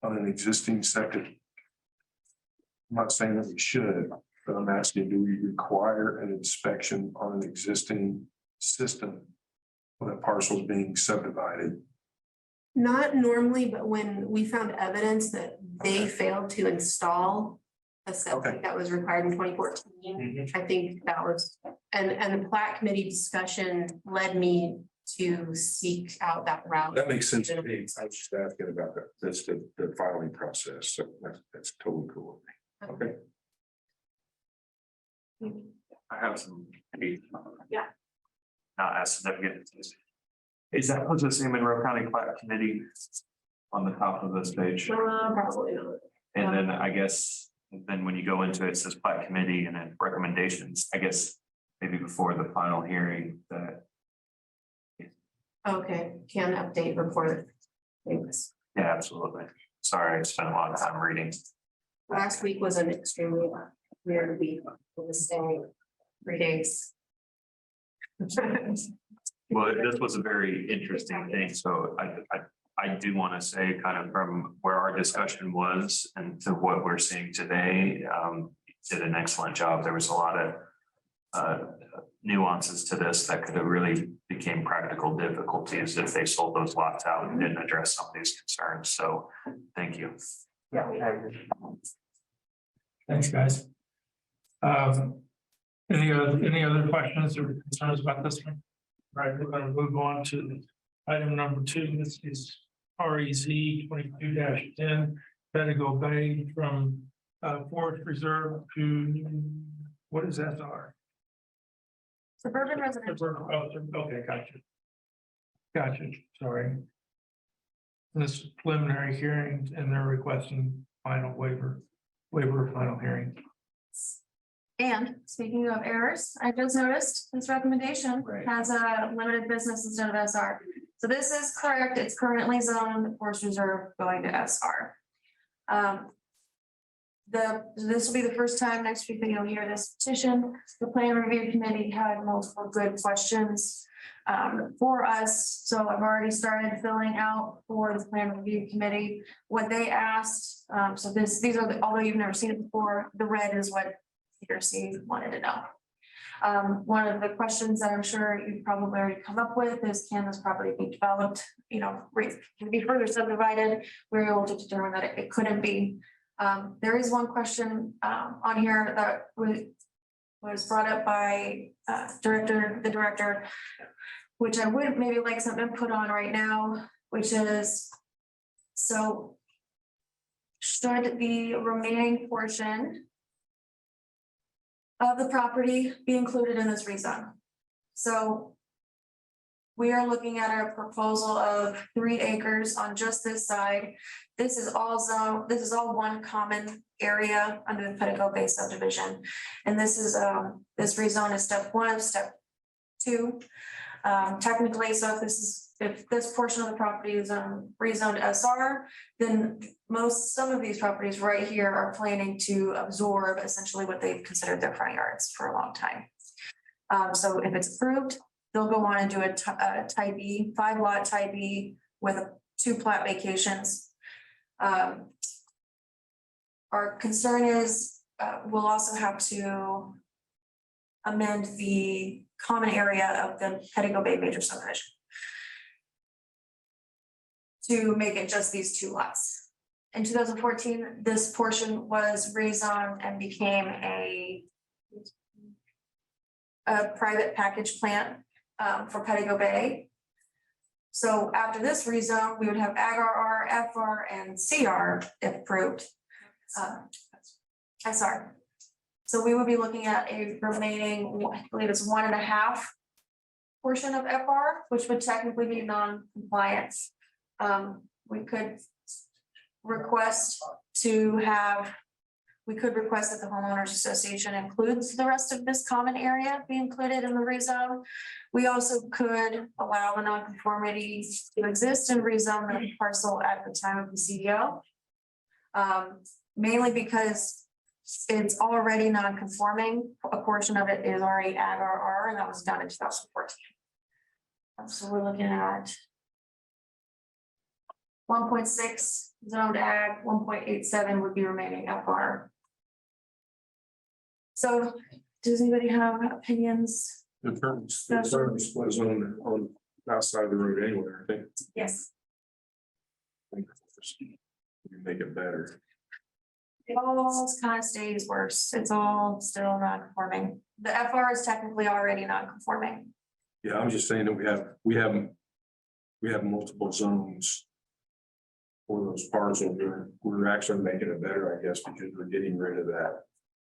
Speaker 11: on an existing septic? I'm not saying that we should, but I'm asking, do we require an inspection on an existing system when a parcel is being subdivided?
Speaker 13: Not normally, but when we found evidence that they failed to install a septic that was required in 2014, I think that was, and the plat committee discussion led me to seek out that route.
Speaker 11: That makes sense to me. I was just asking about that. That's the filing process. So that's totally cool. Okay.
Speaker 5: I have some.
Speaker 13: Yeah.
Speaker 5: Not as significant. Is that was the same Monroe County Plat Committee on the top of this page?
Speaker 13: Probably not.
Speaker 5: And then I guess, then when you go into it, it says Plat Committee and then recommendations, I guess maybe before the final hearing that.
Speaker 13: Okay, can update report. Thanks.
Speaker 5: Yeah, absolutely. Sorry, I spent a lot of time reading.
Speaker 13: Last week was an extremely weird week. It was staying 3 days.
Speaker 5: Well, this was a very interesting thing, so I do want to say kind of from where our discussion was and to what we're seeing today, did an excellent job. There was a lot of nuances to this that could have really became practical difficulties if they sold those lots out and didn't address some of these concerns. So thank you.
Speaker 12: Yeah, I agree.
Speaker 1: Thanks, guys. Any other questions or concerns about this one? All right, we're going to move on to item number 2. This is REZ 22-10, Pedigo Bay from Forest Reserve to, what is SR?
Speaker 6: Suburban residential.
Speaker 1: Okay, gotcha, sorry. This is preliminary hearing and they're requesting final waiver of final hearing.
Speaker 6: And speaking of errors, I just noticed this recommendation has a limited business instead of SR. So this is correct. It's currently zoned Forest Reserve going to SR. This will be the first time next week that you'll hear this petition. The plan review committee had multiple good questions. for us. So I've already started filling out for the plan review committee what they asked. So these are, although you've never seen it before, the red is what Peter C wanted to know. One of the questions that I'm sure you've probably already come up with is, can this property be developed, you know, can it be further subdivided? We were able to determine that it couldn't be. There is one question on here that was brought up by the director, which I would maybe like some input on right now, which is, so should the remaining portion of the property be included in this rezone? So we are looking at a proposal of 3 acres on just this side. This is all zone, this is all one common area under the Petticoat Bay subdivision. And this is this rezone is step 1 of step 2. Technically, so if this portion of the property is rezoned SR, then some of these properties right here are planning to absorb essentially what they've considered their front yards for a long time. So if it's approved, they'll go on and do a type B, 5-lot type B with 2 plat vacations. Our concern is we'll also have to amend the common area of the Petticoat Bay major subdivision to make it just these 2 lots. In 2014, this portion was rezoned and became a private package plant for Petticoat Bay. So after this rezone, we would have AgRR, FR, and CR if approved. SR. So we would be looking at a remaining, I believe it's 1.5 portion of FR, which would technically be non-compliance. We could request that the homeowners association includes the rest of this common area be included in the rezone. We also could allow the nonconformity to exist and rezone the parcel at the time of the CDO. Mainly because it's already non-conforming. A portion of it is already AgRR, and that was done in 2014. So we're looking at 1.6 zoned ag, 1.87 would be remaining FR. So does anybody have opinions?
Speaker 11: The terms was on outside of the road anyway, I think.
Speaker 6: Yes.
Speaker 11: You make it better.
Speaker 6: It all kind of stays worse. It's all still non-conforming. The FR is technically already non-conforming.
Speaker 11: Yeah, I'm just saying that we have multiple zones for those parcels. We're actually making it better, I guess, because we're getting rid of that.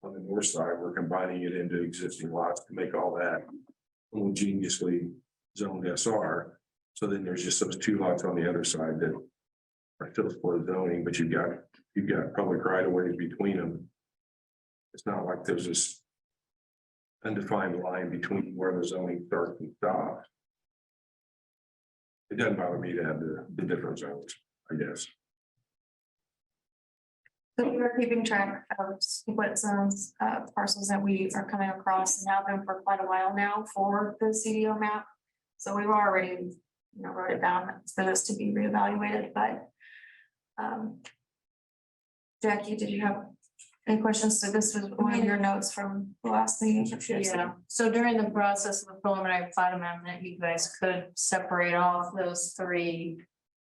Speaker 11: On the north side, we're combining it into existing lots to make all that homogeneously zoned SR. So then there's just those 2 lots on the other side that are still for zoning, but you've got public right of ways between them. It's not like there's this undefined line between where the zoning starts and stops. It doesn't bother me to have the different zones, I guess.
Speaker 6: So we're keeping track of what zones, parcels that we are coming across and have been for quite a while now for the CDO map. So we've already, wrote it down for this to be reevaluated, but Jackie, did you have any questions? So this was one of your notes from the last meeting.
Speaker 2: Yeah, so during the process of the preliminary plat amendment, you guys could separate off those 3.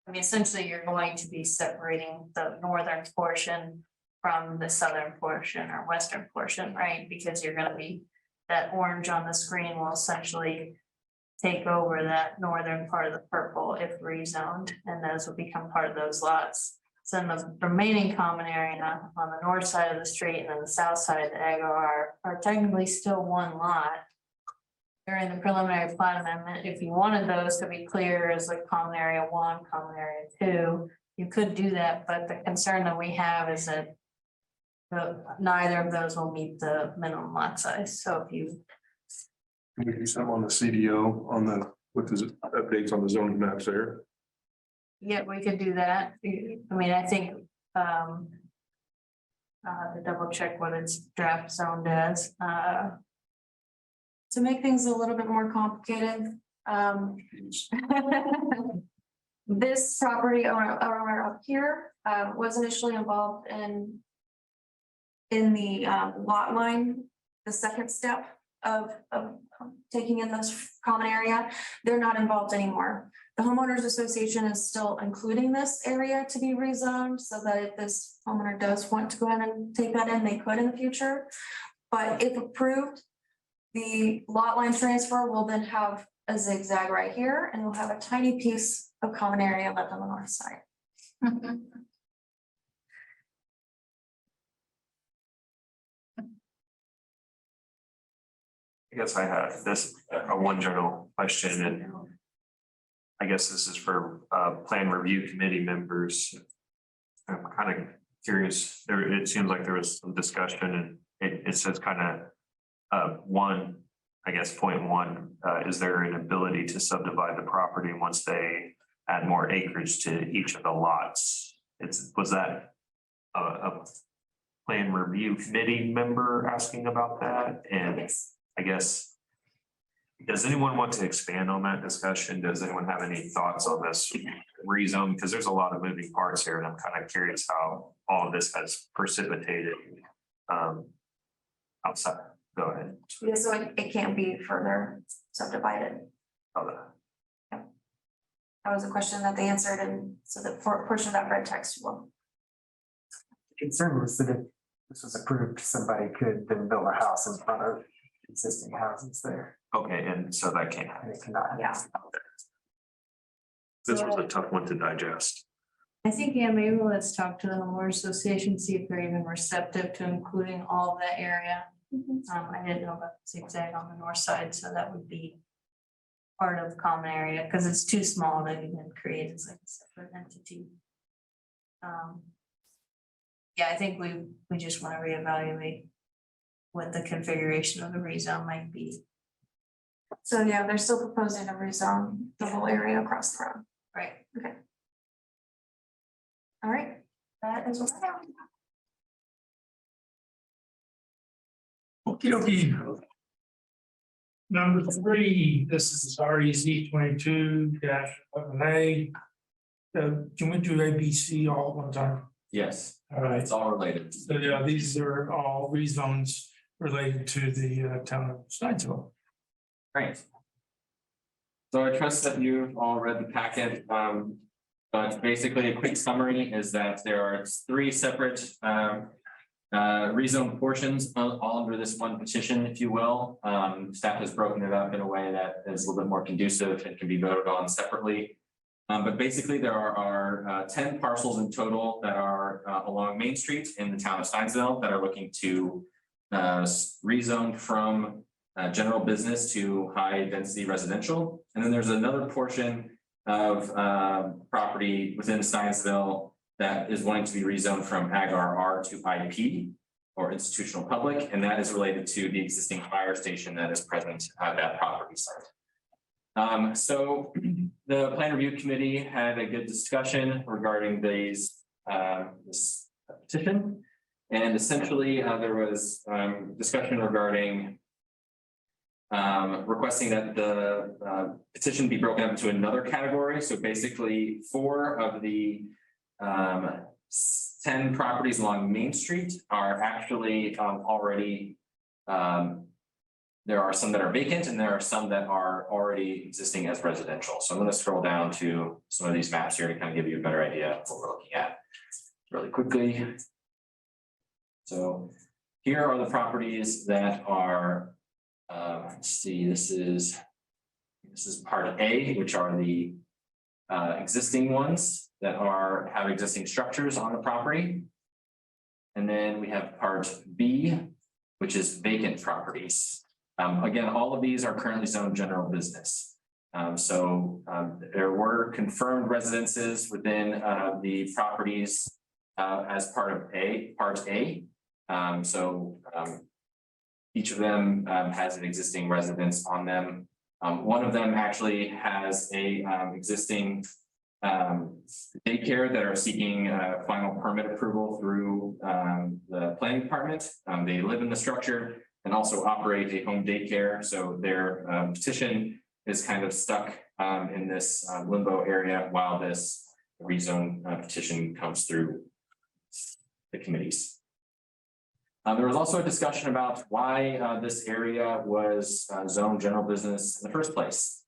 Speaker 2: I mean, essentially, you're going to be separating the northern portion from the southern portion or western portion, right? Because you're gonna be, that orange on the screen will essentially take over that northern part of the purple if rezoned, and those will become part of those lots. So in the remaining common area on the north side of the street and then the south side, the AgRR are technically still 1 lot. During the preliminary plat amendment, if you wanted those to be clear as like common area 1, common area 2, you could do that, but the concern that we have is that neither of those will meet the minimum lot size. So if you
Speaker 11: Can we do some on the CDO with the updates on the zoning maps there?
Speaker 2: Yeah, we could do that. I mean, I think to double check what it's draft zoned as.
Speaker 6: To make things a little bit more complicated, This property owner up here was initially involved in the lot line, the second step of taking in this common area. They're not involved anymore. The homeowners association is still including this area to be rezoned so that if this homeowner does want to go ahead and take that in, they could in the future. But if approved, the lot line transfer will then have a zigzag right here, and we'll have a tiny piece of common area left on the north side.
Speaker 5: I guess I have this, one general question, and I guess this is for plan review committee members. I'm kind of curious, it seems like there was some discussion, and it says kind of one, I guess, point one, is there an ability to subdivide the property once they add more acreage to each of the lots? Was that a plan review committee member asking about that? And I guess, does anyone want to expand on that discussion? Does anyone have any thoughts on this rezone? Because there's a lot of moving parts here, and I'm kind of curious how all of this has precipitated outside. Go ahead.
Speaker 6: Yeah, so it can't be further subdivided. That was a question that they answered, and so the portion of that red text will.
Speaker 12: Concern was that if this was approved, somebody could then build a house in front of existing houses there.
Speaker 5: Okay, and so that can't happen.
Speaker 12: And it cannot.
Speaker 6: Yeah.
Speaker 5: This was a tough one to digest.
Speaker 2: I think, yeah, maybe let's talk to the homeowners association, see if they're even receptive to including all of that area. I didn't know about zigzag on the north side, so that would be part of the common area, because it's too small to even create as like a separate entity. Yeah, I think we just want to reevaluate what the configuration of the rezone might be.
Speaker 6: So yeah, they're still proposing to rezone the whole area across the road.
Speaker 2: Right.
Speaker 6: Okay. All right, that is what I have.
Speaker 1: Okie dokie. Number 3, this is REZ 22-11A. Can we do ABC all at one time?
Speaker 7: Yes,
Speaker 1: All right,
Speaker 7: it's all related.
Speaker 1: so yeah, these are all rezones related to the town of Steinsville.
Speaker 7: Great. So I trust that you've all read the packet, but basically a quick summary is that there are 3 separate rezone portions all under this one petition, if you will. Staff has broken it up in a way that is a little bit more conducive and can be voted on separately. But basically there are 10 parcels in total that are along Main Street in the town of Steinsville that are looking to rezone from general business to high density residential. And then there's another portion of property within Steinsville that is wanting to be rezoned from Ag-RR to IP or institutional public, and that is related to the existing fire station that is present at that property site. So the plan review committee had a good discussion regarding these this petition, and essentially there was discussion regarding requesting that the petition be broken up into another category. So basically 4 of the 10 properties along Main Street are actually already, there are some that are vacant and there are some that are already existing as residential. So I'm going to scroll down to some of these maps here to kind of give you a better idea of what we're looking at really quickly. So here are the properties that are, let's see, this is part A, which are the existing ones that have existing structures on the property. And then we have part B, which is vacant properties. Again, all of these are currently zoned general business. There were confirmed residences within the properties as part of part A. Each of them has an existing residence on them. One of them actually has a existing daycare that are seeking final permit approval through the planning department. They live in the structure and also operate a home daycare. So their petition is kind of stuck in this limbo area while this rezone petition comes through the committees. There was also a discussion about why this area was zoned general business in the first place.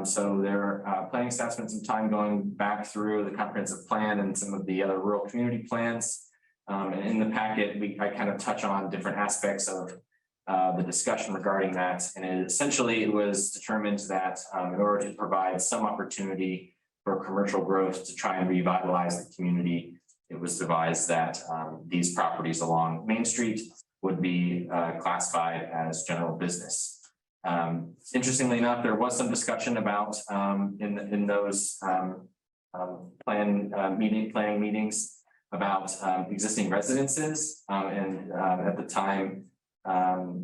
Speaker 7: So their planning staff spent some time going back through the comprehensive plan and some of the other rural community plans. And in the packet, I kind of touch on different aspects of the discussion regarding that. And essentially it was determined that in order to provide some opportunity for commercial growth to try and revitalize the community, it was devised that these properties along Main Street would be classified as general business. Interestingly enough, there was some discussion about in those planning meetings about existing residences. And at the time,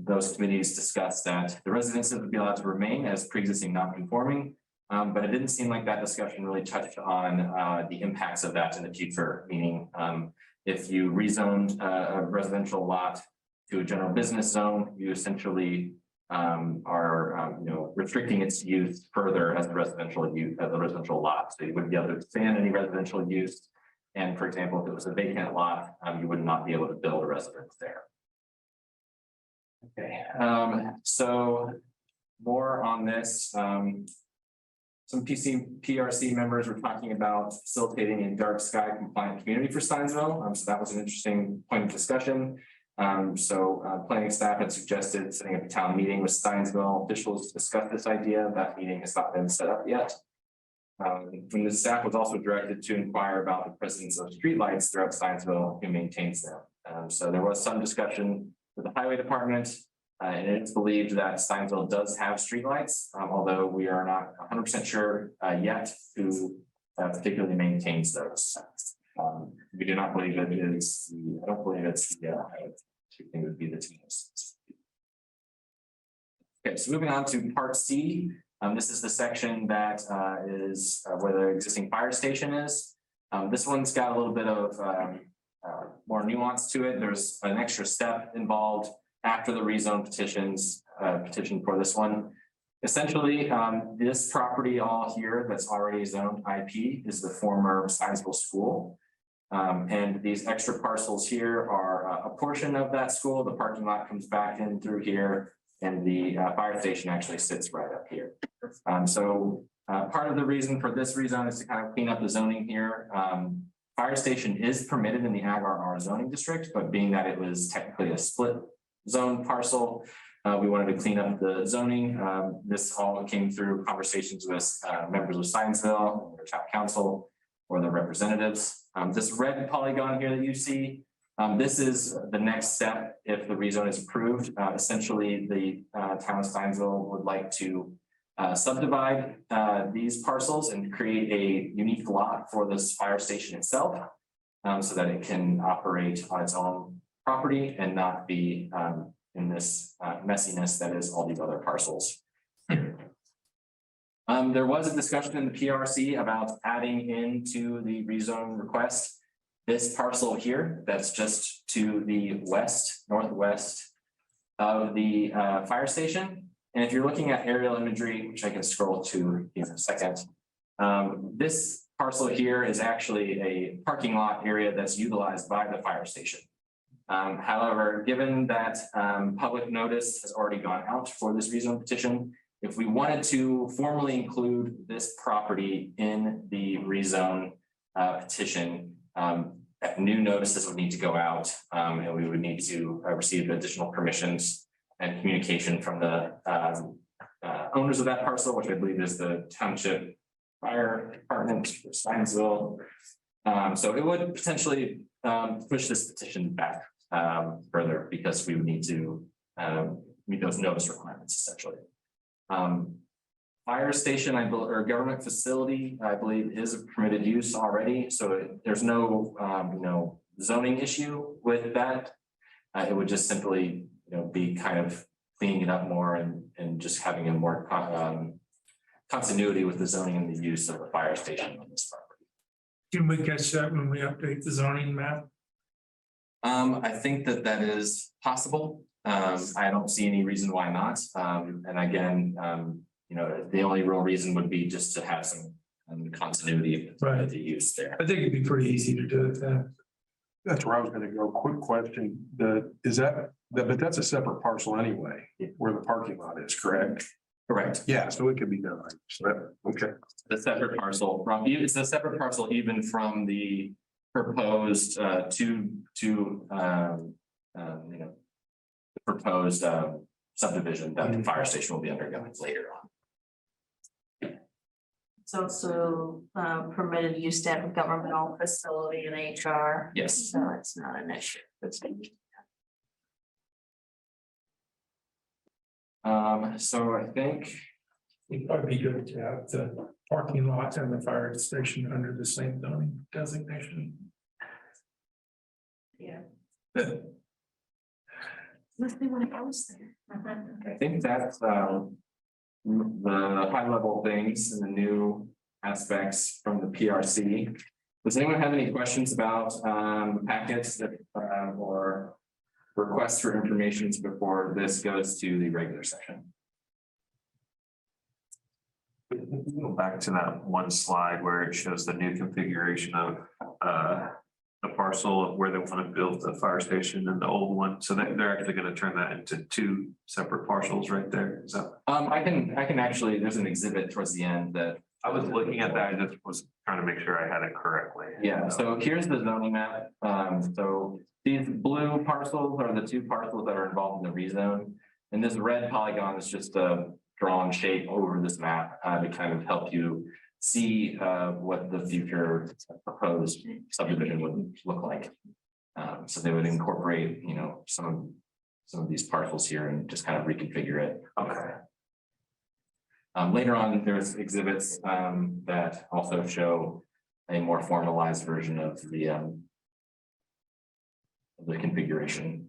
Speaker 7: those committees discussed that the residences would be allowed to remain as pre-existing non-conforming. But it didn't seem like that discussion really touched on the impacts of that in the future, meaning if you rezoned a residential lot to a general business zone, you essentially are restricting its use further as a residential lot. So you wouldn't be able to expand any residential use. And for example, if it was a vacant lot, you would not be able to build a residence there. Okay, so more on this. Some PRC members were talking about facilitating a dark sky compliant community for Steinsville. So that was an interesting point of discussion. Planning staff had suggested setting up a town meeting with Steinsville officials to discuss this idea. That meeting has not been set up yet. And the staff was also directed to inquire about the presence of streetlights throughout Steinsville, who maintains them. So there was some discussion with the highway department, and it's believed that Steinsville does have streetlights, although we are not 100% sure yet who particularly maintains those. We do not believe it is. I don't believe it's the. I think it would be the teams. Okay, so moving on to Part C. This is the section that is where the existing fire station is. This one's got a little bit of more nuance to it. There's an extra step involved after the rezone petition for this one. Essentially, this property all here that's already zoned IP is the former Steinsville School. And these extra parcels here are a portion of that school. The parking lot comes back in through here, and the fire station actually sits right up here. Part of the reason for this rezone is to kind of clean up the zoning here. Fire station is permitted in the Ag RR zoning district, but being that it was technically a split zone parcel, we wanted to clean up the zoning. This all came through conversations with members of Steinsville, their town council, or the representatives. This red polygon here that you see, this is the next step if the rezone is approved. Essentially, the town of Steinsville would like to subdivide these parcels and create a unique lot for this fire station itself, so that it can operate on its own property and not be in this messiness that is all these other parcels. There was a discussion in the PRC about adding into the rezone request this parcel here that's just to the northwest of the fire station. And if you're looking at aerial imagery, which I can scroll to in a second, this parcel here is actually a parking lot area that's utilized by the fire station. However, given that public notice has already gone out for this rezone petition, if we wanted to formally include this property in the rezone petition, new notices would need to go out, and we would need to receive additional permissions and communication from the owners of that parcel, which I believe is the Township Fire Department for Steinsville. So it would potentially push this petition back further because we would need to meet those notice requirements essentially. Fire station, or government facility, I believe is a permitted use already. So there's no, zoning issue with that. It would just simply, be kind of cleaning it up more and just having a more continuity with the zoning and the use of the fire station on this property.
Speaker 1: Can we catch that when we update the zoning map?
Speaker 7: I think that is possible. I don't see any reason why not. And again, you know, the only real reason would be just to have some continuity
Speaker 1: Right.
Speaker 7: of the use there.
Speaker 1: I think it'd be pretty easy to do it then.
Speaker 11: That's where I was gonna go. Quick question, but that's a separate parcel anyway, where the parking lot is, correct?
Speaker 7: Correct.
Speaker 11: Yeah, so it could be done. Okay.
Speaker 7: The separate parcel from, it's a separate parcel even from the proposed you know, the proposed subdivision that the fire station will be undergoing later on.
Speaker 2: It's also permitted use to have a governmental facility in HR.
Speaker 7: Yes.
Speaker 2: So it's not an issue.
Speaker 7: So I think,
Speaker 1: It'd probably be good to have the parking lot and the fire station under the same zoning designation.
Speaker 2: Yeah.
Speaker 13: Must be when it goes there.
Speaker 7: I think that's the high level things and the new aspects from the PRC. Does anyone have any questions about the packets that or requests for information before this goes to the regular session?
Speaker 5: Go back to that one slide where it shows the new configuration of the parcel of where they want to build the fire station and the old one. So they're actually going to turn that into two separate parcels right there. Is that?
Speaker 7: I can actually, there's an exhibit towards the end that
Speaker 5: I was looking at that. I just was trying to make sure I had it correctly.
Speaker 7: yeah, so here's the zoning map. So these blue parcels are the two parcels that are involved in the rezone. And this red polygon is just a drawn shape over this map to kind of help you see what the future proposed subdivision would look like. So they would incorporate, you know, some of these parcels here and just kind of reconfigure it.
Speaker 5: Okay.
Speaker 7: Later on, there's exhibits that also show a more formalized version of the configuration.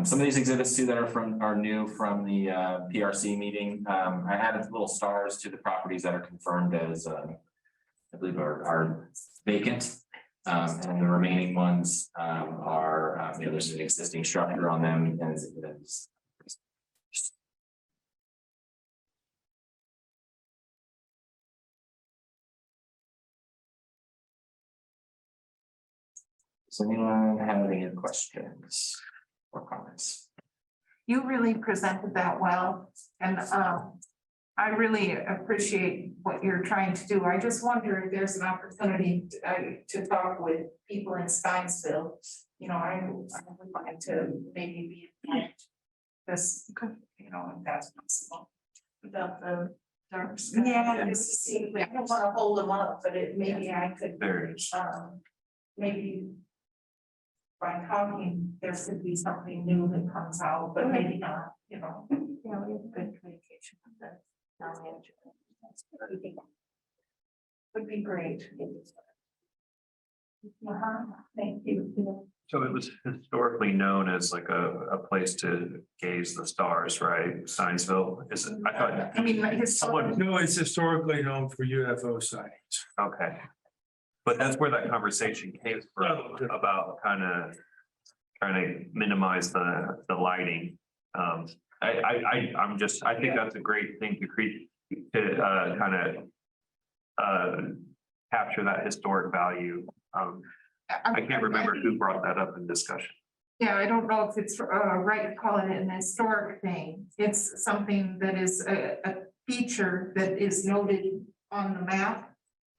Speaker 7: Some of these exhibits too that are new from the PRC meeting. I added little stars to the properties that are confirmed as I believe are vacant. And the remaining ones are you know, there's an existing structure on them and it's does anyone have any questions or comments?
Speaker 3: You really presented that well, and I really appreciate what you're trying to do. I just wonder if there's an opportunity to talk with people in Steinsville. You know, I would like to maybe be involved. This, you know, if that's possible.
Speaker 2: About the dark sky.
Speaker 3: Yeah, just to see, I don't wanna hold them up, but maybe I could,
Speaker 5: There it is.
Speaker 3: maybe by talking, there could be something new that comes out, but maybe not, you know.
Speaker 2: Yeah, we have good communication with the town manager.
Speaker 3: Would be great. Thank you.
Speaker 5: So it was historically known as like a place to gaze the stars, right? Steinsville, is it? I thought.
Speaker 3: I mean, like
Speaker 5: Someone,
Speaker 1: No, it's historically known for UFO sightings.
Speaker 5: okay. But that's where that conversation came from about kind of trying to minimize the lighting. I'm just, I think that's a great thing to create, to kind of capture that historic value. I can't remember who brought that up in discussion.
Speaker 3: Yeah, I don't know if it's right to call it an historic thing. It's something that is a feature that is noted on the map.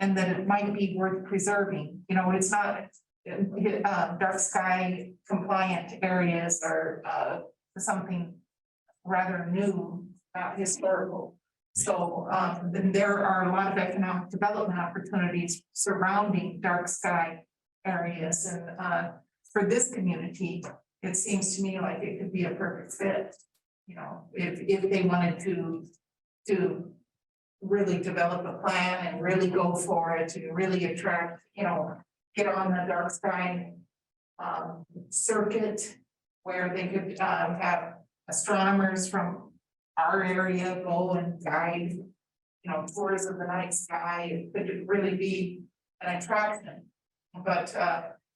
Speaker 3: And that it might be worth preserving, you know, it's not, dark sky compliant areas are something rather new, not historical. So then there are a lot of economic development opportunities surrounding dark sky areas. And for this community, it seems to me like it could be a perfect fit. You know, if they wanted to really develop a plan and really go for it to really attract, you know, get on the dark sky circuit where they could have astronomers from our area go and guide, you know, tours of the night sky. It could really be an attraction, but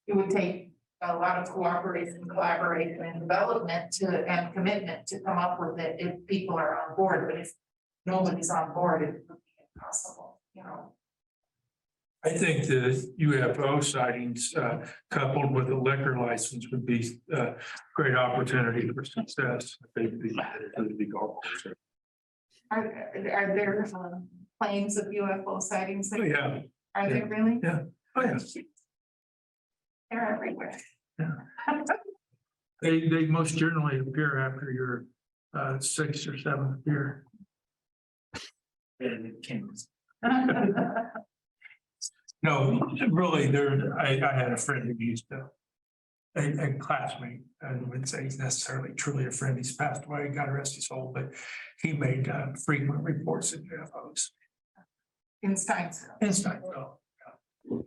Speaker 3: it would take a lot of cooperation, collaboration and development and commitment to come up with it if people are on board, but if nobody's on board, it would be impossible, you know.
Speaker 1: I think the UFO sightings coupled with a liquor license would be a great opportunity for success. They'd be golf course.
Speaker 3: Are there claims of UFO sightings?
Speaker 1: Oh, yeah.
Speaker 3: Are there really?
Speaker 1: Yeah. Oh, yeah.
Speaker 3: They're everywhere.
Speaker 1: They most generally appear after your sixth or seventh year. No, really, I had a friend who used to, a classmate, I wouldn't say he's necessarily truly a friend, he's passed away, God rest his soul, but he made frequent reports of UFOs.
Speaker 3: In Steinsville.
Speaker 1: In Steinsville. Yeah.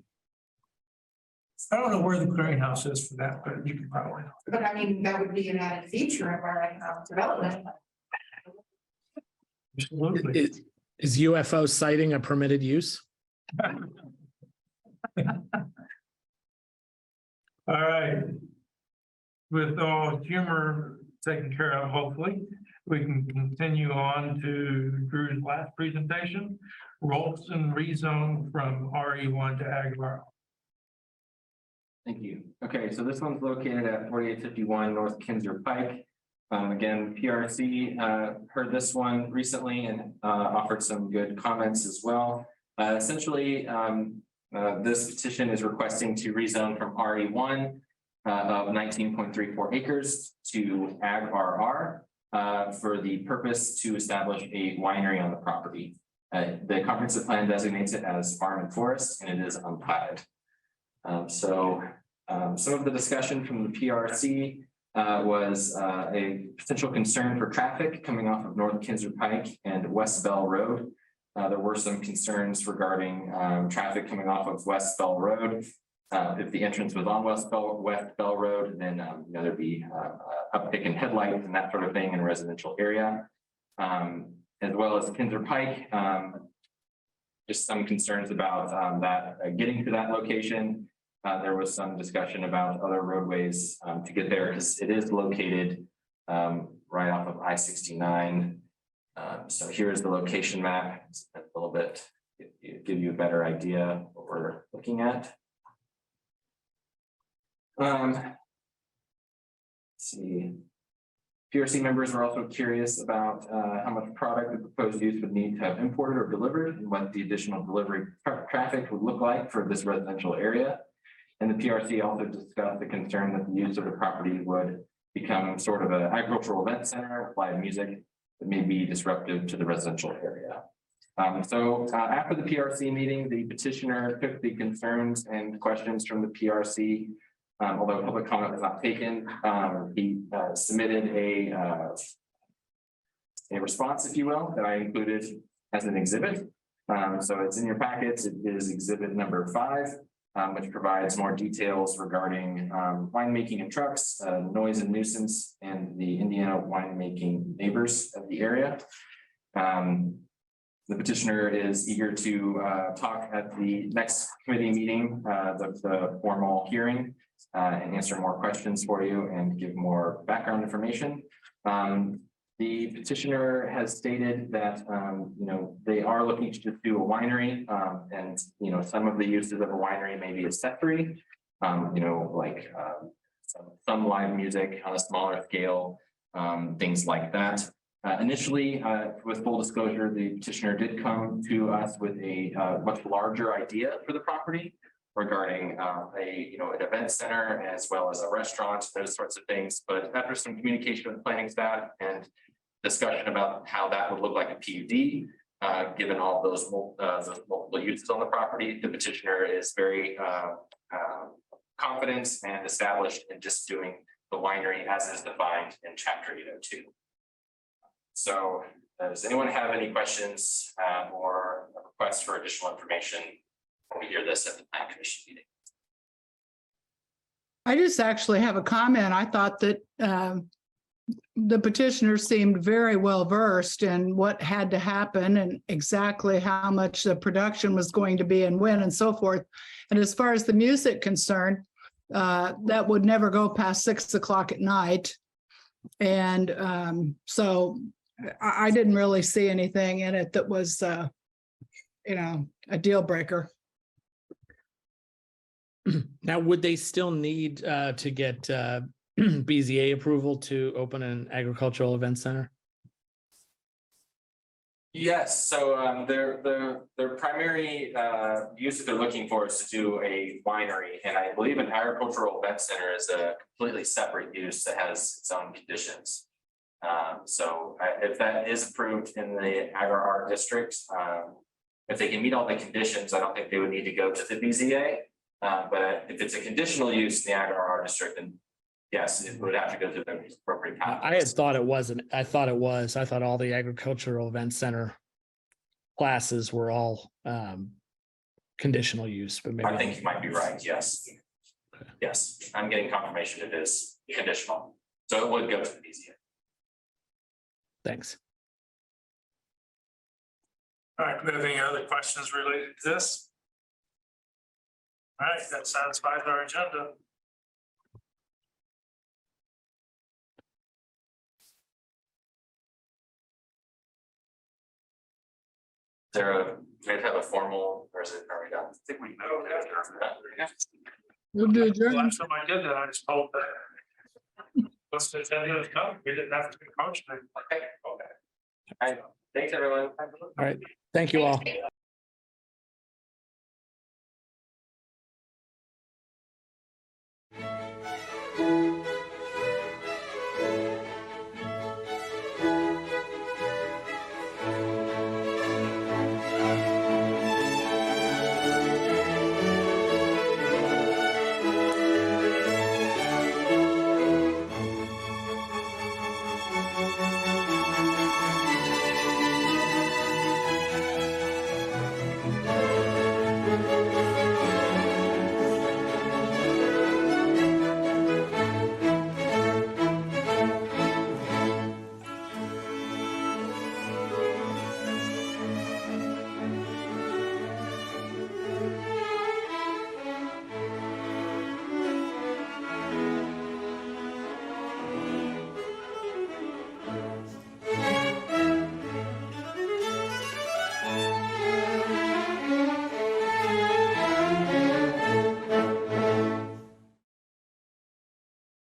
Speaker 1: I don't know where the clearinghouse is for that, but you can probably.
Speaker 3: But I mean, that would be an added feature of our economic development.
Speaker 1: Absolutely.
Speaker 4: Is UFO sighting a permitted use?
Speaker 1: All right. With all humor taken care of, hopefully, we can continue on to Drew's last presentation. Rolston rezone from RE1 to Agbar.
Speaker 7: Thank you. Okay, so this one's located at 4851 North Kinzer Pike. Again, PRC heard this one recently and offered some good comments as well. Essentially, this petition is requesting to rezone from RE1 of 19.34 acres to Ag RR for the purpose to establish a winery on the property. The comprehensive plan designates it as farm and forest, and it is unplatted. Some of the discussion from the PRC was a potential concern for traffic coming off of North Kinzer Pike and West Bell Road. There were some concerns regarding traffic coming off of West Bell Road. If the entrance was on West Bell Road, then there'd be uptick in headlights and that sort of thing in a residential area, as well as Kinzer Pike. Just some concerns about that getting to that location. There was some discussion about other roadways to get there because it is located right off of I-69. So here's the location map. It's a little bit, give you a better idea of what we're looking at. Let's see. PRC members were also curious about how much product the proposed use would need to have imported or delivered and what the additional delivery traffic would look like for this residential area. And the PRC also discussed the concern that the use of the property would become sort of an agricultural event center, live music that may be disruptive to the residential area. After the PRC meeting, the petitioner took the concerns and questions from the PRC. Although public comment was not taken, he submitted a response, if you will, that I included as an exhibit. So it's in your packets. It is exhibit number 5. Which provides more details regarding winemaking and trucks, noise and nuisance, and the Indiana winemaking neighbors of the area. The petitioner is eager to talk at the next committee meeting, the formal hearing, and answer more questions for you and give more background information. The petitioner has stated that, they are looking to just do a winery, and, some of the uses of a winery may be accessory, like some live music on a smaller scale, things like that. Initially, with full disclosure, the petitioner did come to us with a much larger idea for the property regarding an event center as well as a restaurant, those sorts of things. But after some communication with the planning staff and discussion about how that would look like a PUD, given all those multiple uses on the property, the petitioner is very confident and established in just doing the winery as is defined in Chapter 802. So, does anyone have any questions or requests for additional information when we hear this at the Plan Commission meeting?
Speaker 9: I just actually have a comment. I thought that the petitioner seemed very well versed in what had to happen and exactly how much the production was going to be and when and so forth. And as far as the music concerned, that would never go past 6 o'clock at night. And so I didn't really see anything in it that was, a deal breaker.
Speaker 4: Now, would they still need to get BZA approval to open an agricultural event center?
Speaker 7: Yes, so their primary use that they're looking for is to do a winery, and I believe an agricultural event center is a completely separate use that has its own conditions. So if that is approved in the agri-art district, if they can meet all the conditions, I don't think they would need to go to the BZA. But if it's a conditional use in the agri-art district, then yes, it would have to go through the appropriate path.
Speaker 4: I had thought it wasn't. I thought it was. I thought all the agricultural event center classes were all conditional use, but maybe.
Speaker 7: I think you might be right, yes. Yes, I'm getting confirmation it is conditional, so it would go to the BZA.
Speaker 4: Thanks.
Speaker 1: All right, do we have any other questions related to this? All right, that satisfies our agenda.
Speaker 7: Do we have a formal, or is it, are we done? I think we.
Speaker 9: We'll do adjourn.
Speaker 1: Last time I did that, I just told that. Let's just end it, no, we didn't have to be coaching.
Speaker 7: Okay. All right, thanks, everyone.
Speaker 4: All right. Thank you all.